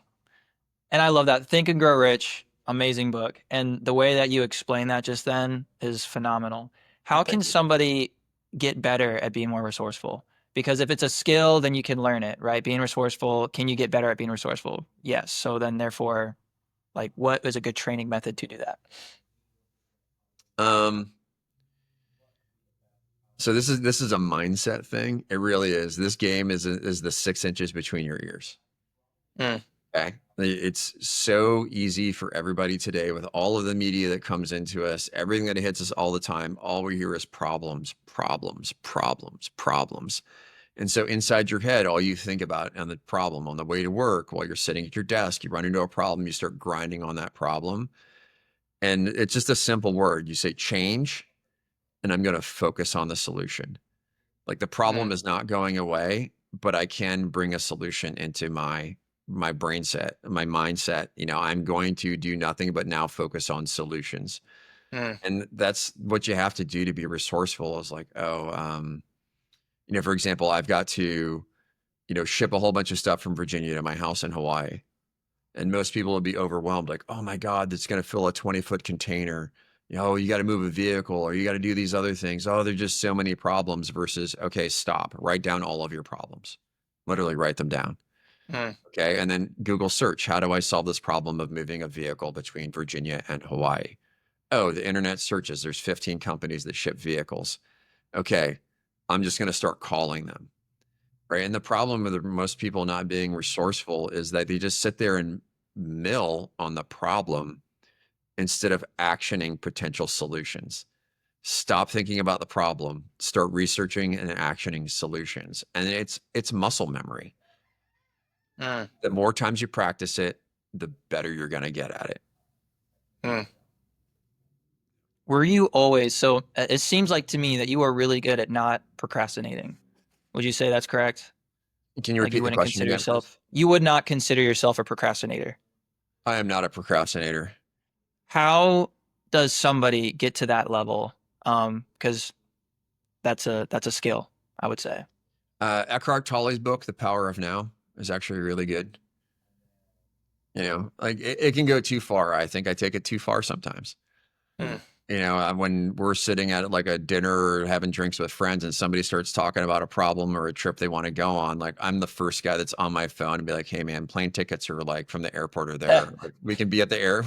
[SPEAKER 2] And I love that. Think and Grow Rich, amazing book. And the way that you explain that just then is phenomenal. How can
[SPEAKER 1] Thank you.
[SPEAKER 2] somebody get better at being more resourceful? Because if it's a skill, then you can learn it, right? Being resourceful, can you get better at being resourceful? Yes. So then therefore, like what is a good training method to do that?
[SPEAKER 1] Um, so this is a mindset thing. It really is. This game is the 6 inches between your ears.
[SPEAKER 2] Mm.
[SPEAKER 1] Okay. It's so easy for everybody today with all of the media that comes into us, everything that hits us all the time. All we hear is problems, problems, problems, problems. And so inside your head, all you think about on the problem on the way to work, while you're sitting at your desk, you run into a problem, you start grinding on that problem. And it's just a simple word. You say change, and I'm going to focus on the solution. Like the problem
[SPEAKER 2] Mm.
[SPEAKER 1] is not going away, but I can bring a solution into my brain set, my mindset. I'm going to do nothing but now focus on solutions.
[SPEAKER 2] Mm.
[SPEAKER 1] And that's what you have to do to be resourceful is like, for example, I've got to, ship a whole bunch of stuff from Virginia to my house in Hawaii. And most people would be overwhelmed, like, oh my God, that's going to fill a 20-foot container. You got to move a vehicle or you got to do these other things. Oh, there's just so many problems versus, okay, stop, write down all of your problems. Literally write them down.
[SPEAKER 2] Mm.
[SPEAKER 1] Okay. And then Google search, how do I solve this problem of moving a vehicle between Virginia and Hawaii? Oh, the internet searches, there's 15 companies that ship vehicles. Okay. I'm just going to start calling them. Right. And the problem with most people not being resourceful is that they just sit there and mill on the problem instead of actioning potential solutions. Stop thinking about the problem, start researching and actioning solutions. And it's muscle memory.
[SPEAKER 2] Mm.
[SPEAKER 1] The more times you practice it, the better you're going to get at it.
[SPEAKER 2] Mm. Were you always, so it seems like to me that you are really good at not procrastinating. Would you say that's correct?
[SPEAKER 1] Can you
[SPEAKER 2] Like you
[SPEAKER 1] repeat the
[SPEAKER 2] wouldn't
[SPEAKER 1] question
[SPEAKER 2] consider
[SPEAKER 1] again, please?
[SPEAKER 2] yourself, you would not consider yourself a procrastinator.
[SPEAKER 1] I am not a procrastinator.
[SPEAKER 2] How does somebody get to that level? Because that's a skill, I would say.
[SPEAKER 1] Eckhart Tolle's book, The Power of Now, is actually really good. Like it can go too far. I think I take it too far sometimes.
[SPEAKER 2] Mm.
[SPEAKER 1] When we're sitting at like a dinner or having drinks with friends and somebody starts talking about a problem or a trip they want to go on, like I'm the first guy that's on my phone and be like, "Hey man, plane tickets are like from the airport are there. Like, we can be at the air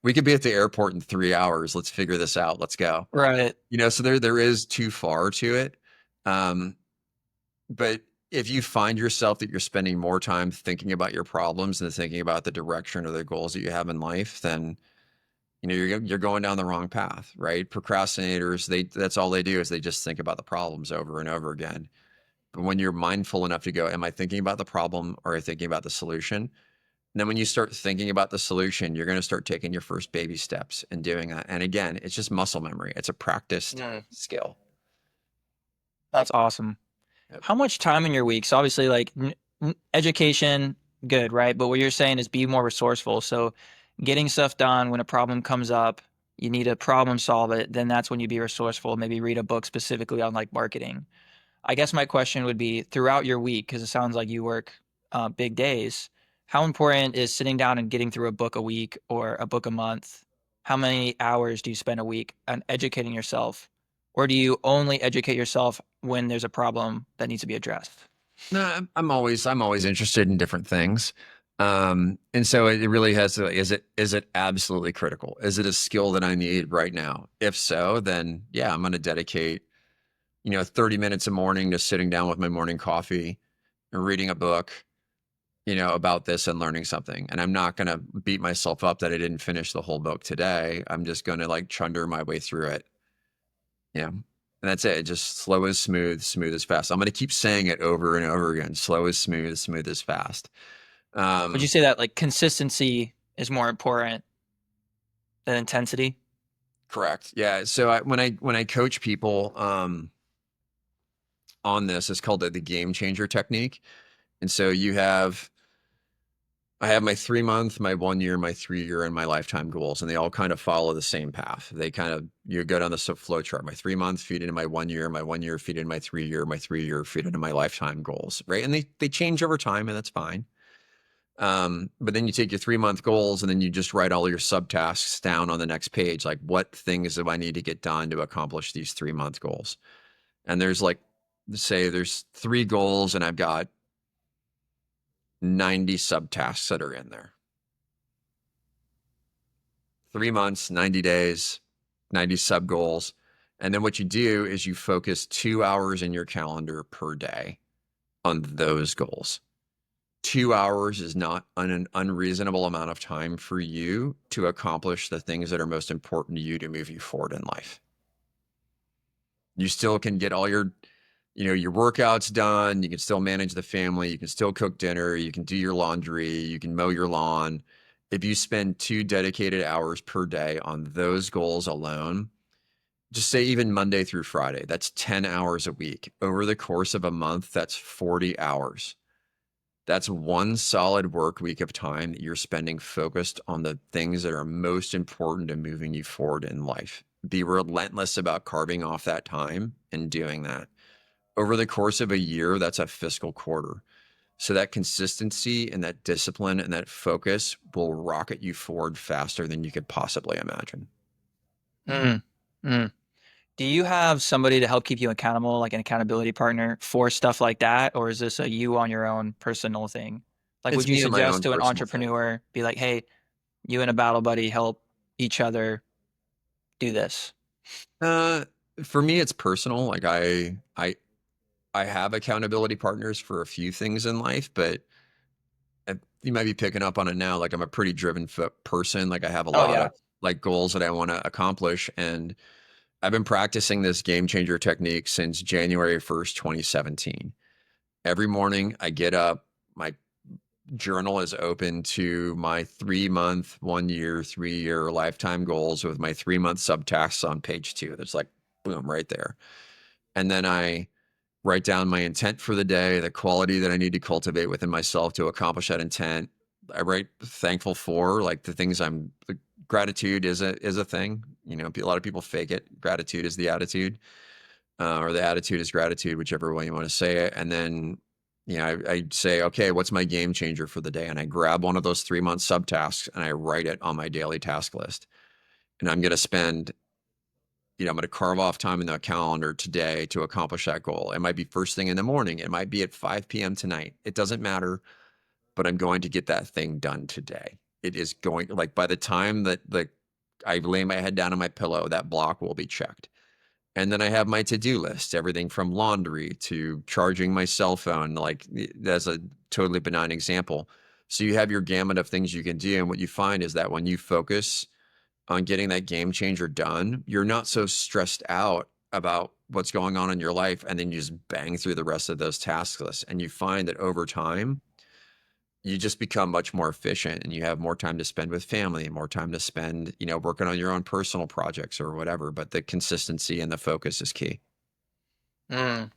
[SPEAKER 1] we could be at the airport in 3 hours. Let's figure this out. Let's go."
[SPEAKER 2] Right.
[SPEAKER 1] So there is too far to it. Um, but if you find yourself that you're spending more time thinking about your problems than thinking about the direction or the goals that you have in life, then you're going down the wrong path, right? Procrastinators, that's all they do is they just think about the problems over and over again. But when you're mindful enough to go, am I thinking about the problem or am I thinking about the solution? And then when you start thinking about the solution, you're going to start taking your first baby steps and doing that. And again, it's just muscle memory. It's a practiced
[SPEAKER 2] Mm.
[SPEAKER 1] skill.
[SPEAKER 2] That's awesome.
[SPEAKER 1] Yep.
[SPEAKER 2] How much time in your week? So obviously, like education, good, right? But what you're saying is be more resourceful. So getting stuff done when a problem comes up, you need to problem solve it. Then that's when you be resourceful. Maybe read a book specifically on like marketing. I guess my question would be throughout your week, because it sounds like you work big days. How important is sitting down and getting through a book a week or a book a month? How many hours do you spend a week on educating yourself? Or do you only educate yourself when there's a problem that needs to be addressed?
[SPEAKER 1] No, I'm always interested in different things. And so it really has to, is it absolutely critical? Is it a skill that I need right now? If so, then yeah, I'm going to dedicate 30 minutes a morning to sitting down with my morning coffee and reading a book, about this and learning something. And I'm not going to beat myself up that I didn't finish the whole book today. I'm just going to like chunder my way through it. Yeah. And that's it. Just slow is smooth, smooth is fast. I'm going to keep saying it over and over again. Slow is smooth, smooth is fast.
[SPEAKER 2] Would you say that like consistency is more important than intensity?
[SPEAKER 1] Correct. Yeah. So when I coach people on this, it's called the game changer technique. And so I have my 3 month, my 1 year, my 3 year, and my lifetime goals, and they all kind of follow the same path. You go down the flow chart. My 3 months feed into my 1 year, my 1 year feed into my 3 year feed into my lifetime goals, right? And they change over time, and that's fine. But then you take your 3 month goals and then you just write all your subtasks down on the next page. Like, what things do I need to get done to accomplish these 3 month goals? And there's like, say there's 3 goals and I've got 90 subtasks that are in there. 3 months, 90 days, 90 sub goals. And then what you do is you focus 2 hours in your calendar per day on those goals. 2 hours is not an unreasonable amount of time for you to accomplish the things that are most important to you to move you forward in life. You still can get all your workouts done. You can still manage the family. You can still cook dinner. You can do your laundry. You can mow your lawn. If you spend 2 dedicated hours per day on those goals alone, just say even Monday through Friday, that's 10 hours a week. Over the course of a month, that's 40 hours. That's one solid work week of time that you're spending focused on the things that are most important to moving you forward in life. Be relentless about carving off that time and doing that. Over the course of a year, that's a fiscal quarter. So that consistency and that discipline and that focus will rocket you forward faster than you could possibly imagine.
[SPEAKER 2] Mm. Mm. Do you have somebody to help keep you accountable, like an accountability partner for stuff like that? Or is this a you on your own personal thing? Like,
[SPEAKER 1] It's
[SPEAKER 2] would you
[SPEAKER 1] me and my
[SPEAKER 2] suggest
[SPEAKER 1] own
[SPEAKER 2] to an
[SPEAKER 1] personal thing.
[SPEAKER 2] entrepreneur, be like, hey, you and a battle buddy help each other do this?
[SPEAKER 1] Uh, for me, it's personal. Like I have accountability partners for a few things in life, but you might be picking up on it now. Like I'm a pretty driven person. Like I have a
[SPEAKER 2] Oh
[SPEAKER 1] lot
[SPEAKER 2] yeah.
[SPEAKER 1] of like goals that I want to accomplish, and I've been practicing this game changer technique since January 1st, 2017. Every morning I get up, my journal is open to my 3 month, 1 year, 3 year lifetime goals with my 3 month subtasks on page two. There's like boom right there. And then I write down my intent for the day, the quality that I need to cultivate within myself to accomplish that intent. I write thankful for like the things gratitude is a thing. You know, a lot of people fake it. Gratitude is the attitude, or the attitude is gratitude, whichever way you want to say it. And then, I say, okay, what's my game changer for the day? And I grab one of those 3 month subtasks and I write it on my daily task list. And I'm going to spend I'm going to carve off time in the calendar today to accomplish that goal. It might be first thing in the morning. It might be at 5 p.m. tonight. It doesn't matter, but I'm going to get that thing done today. It is going like by the time that I lay my head down on my pillow, that block will be checked. And then I have my to-do list, everything from laundry to charging my cell phone. Like that's a totally benign example. So you have your gamut of things you can do. And what you find is that when you focus on getting that game changer done, you're not so stressed out about what's going on in your life. And then you just bang through the rest of those task lists. And you find that over time, you just become much more efficient and you have more time to spend with family and more time to spend, working on your own personal projects or whatever. But the consistency and the focus is key.
[SPEAKER 2] Mm.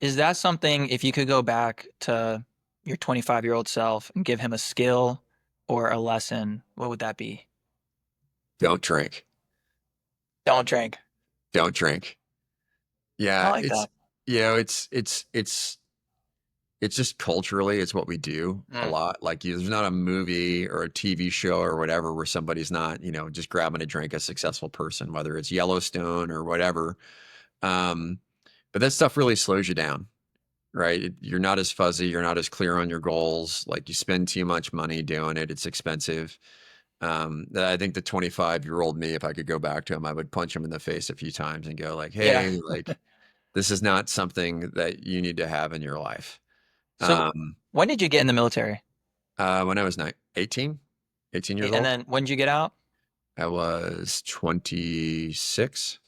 [SPEAKER 2] Is that something, if you could go back to your 25-year-old self and give him a skill or a lesson, what would that be?
[SPEAKER 1] Don't drink.
[SPEAKER 2] Don't drink.
[SPEAKER 1] Don't drink.
[SPEAKER 2] I
[SPEAKER 1] Yeah,
[SPEAKER 2] like that.
[SPEAKER 1] it's just culturally, it's what we do a
[SPEAKER 2] Mm.
[SPEAKER 1] lot. Like there's not a movie or a TV show or whatever where somebody's not, just grabbing a drink, a successful person, whether it's Yellowstone or whatever. Um, but that stuff really slows you down, right? You're not as fuzzy, you're not as clear on your goals. Like you spend too much money doing it, it's expensive. I think the 25-year-old me, if I could go back to him, I would punch him in the face a few times and go like,
[SPEAKER 2] Yeah.
[SPEAKER 1] hey, like this is not something that you need to have in your life.
[SPEAKER 2] So
[SPEAKER 1] Um,
[SPEAKER 2] when did you get in the military?
[SPEAKER 1] when I was 18 years
[SPEAKER 2] And
[SPEAKER 1] old,
[SPEAKER 2] then when did you get out?
[SPEAKER 1] I was 26.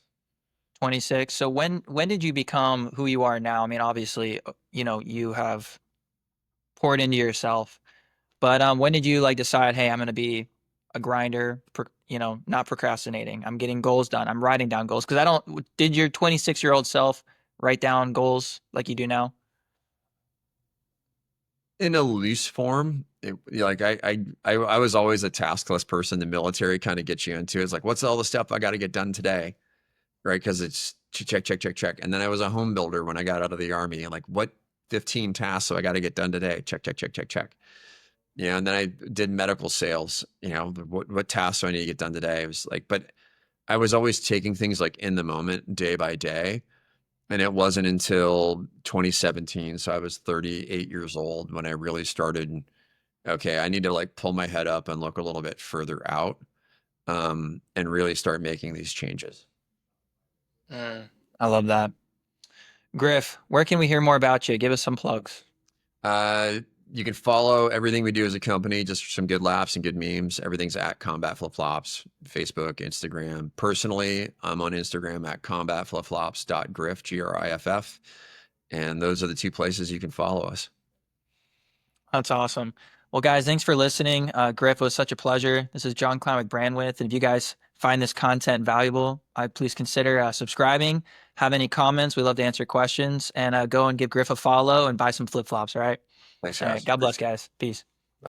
[SPEAKER 2] 26. So when did you become who you are now? I mean, obviously, you have poured into yourself, but when did you like decide, hey, I'm going to be a grinder, not procrastinating. I'm getting goals done. I'm writing down goals because did your 26-year-old self write down goals like you do now?
[SPEAKER 1] In a loose form, like I was always a taskless person. The military kind of gets you into it. It's like, what's all the stuff I got to get done today? Right? Because it's check, check, check, check. And then I was a home builder when I got out of the army. Like, what 15 tasks so I got to get done today? Check, check, check, check, check. And then I did medical sales. What tasks do I need to get done today? It was like, but I was always taking things like in the moment, day by day. And it wasn't until 2017, so I was 38 years old when I really started, okay, I need to like pull my head up and look a little bit further out, and really start making these changes.
[SPEAKER 2] Mm. I love that. Griff, where can we hear more about you? Give us some plugs.
[SPEAKER 1] Uh, you can follow everything we do as a company, just some good laughs and good memes. Everything's at Combat Flip Flops, Facebook, Instagram. Personally, I'm on Instagram at combatflipflops.griff, Griff. And those are the two places you can follow us.
[SPEAKER 2] That's awesome. Well, guys, thanks for listening. Griff, it was such a pleasure. This is John Klein with BrandWidth. And if you guys find this content valuable, please consider subscribing. Have any comments? We love to answer questions. And go and give Griff a follow and buy some flip flops, all right?
[SPEAKER 1] Thanks,
[SPEAKER 2] All right.
[SPEAKER 1] guys.
[SPEAKER 2] God bless,
[SPEAKER 1] Appreciate it.
[SPEAKER 2] guys. Peace.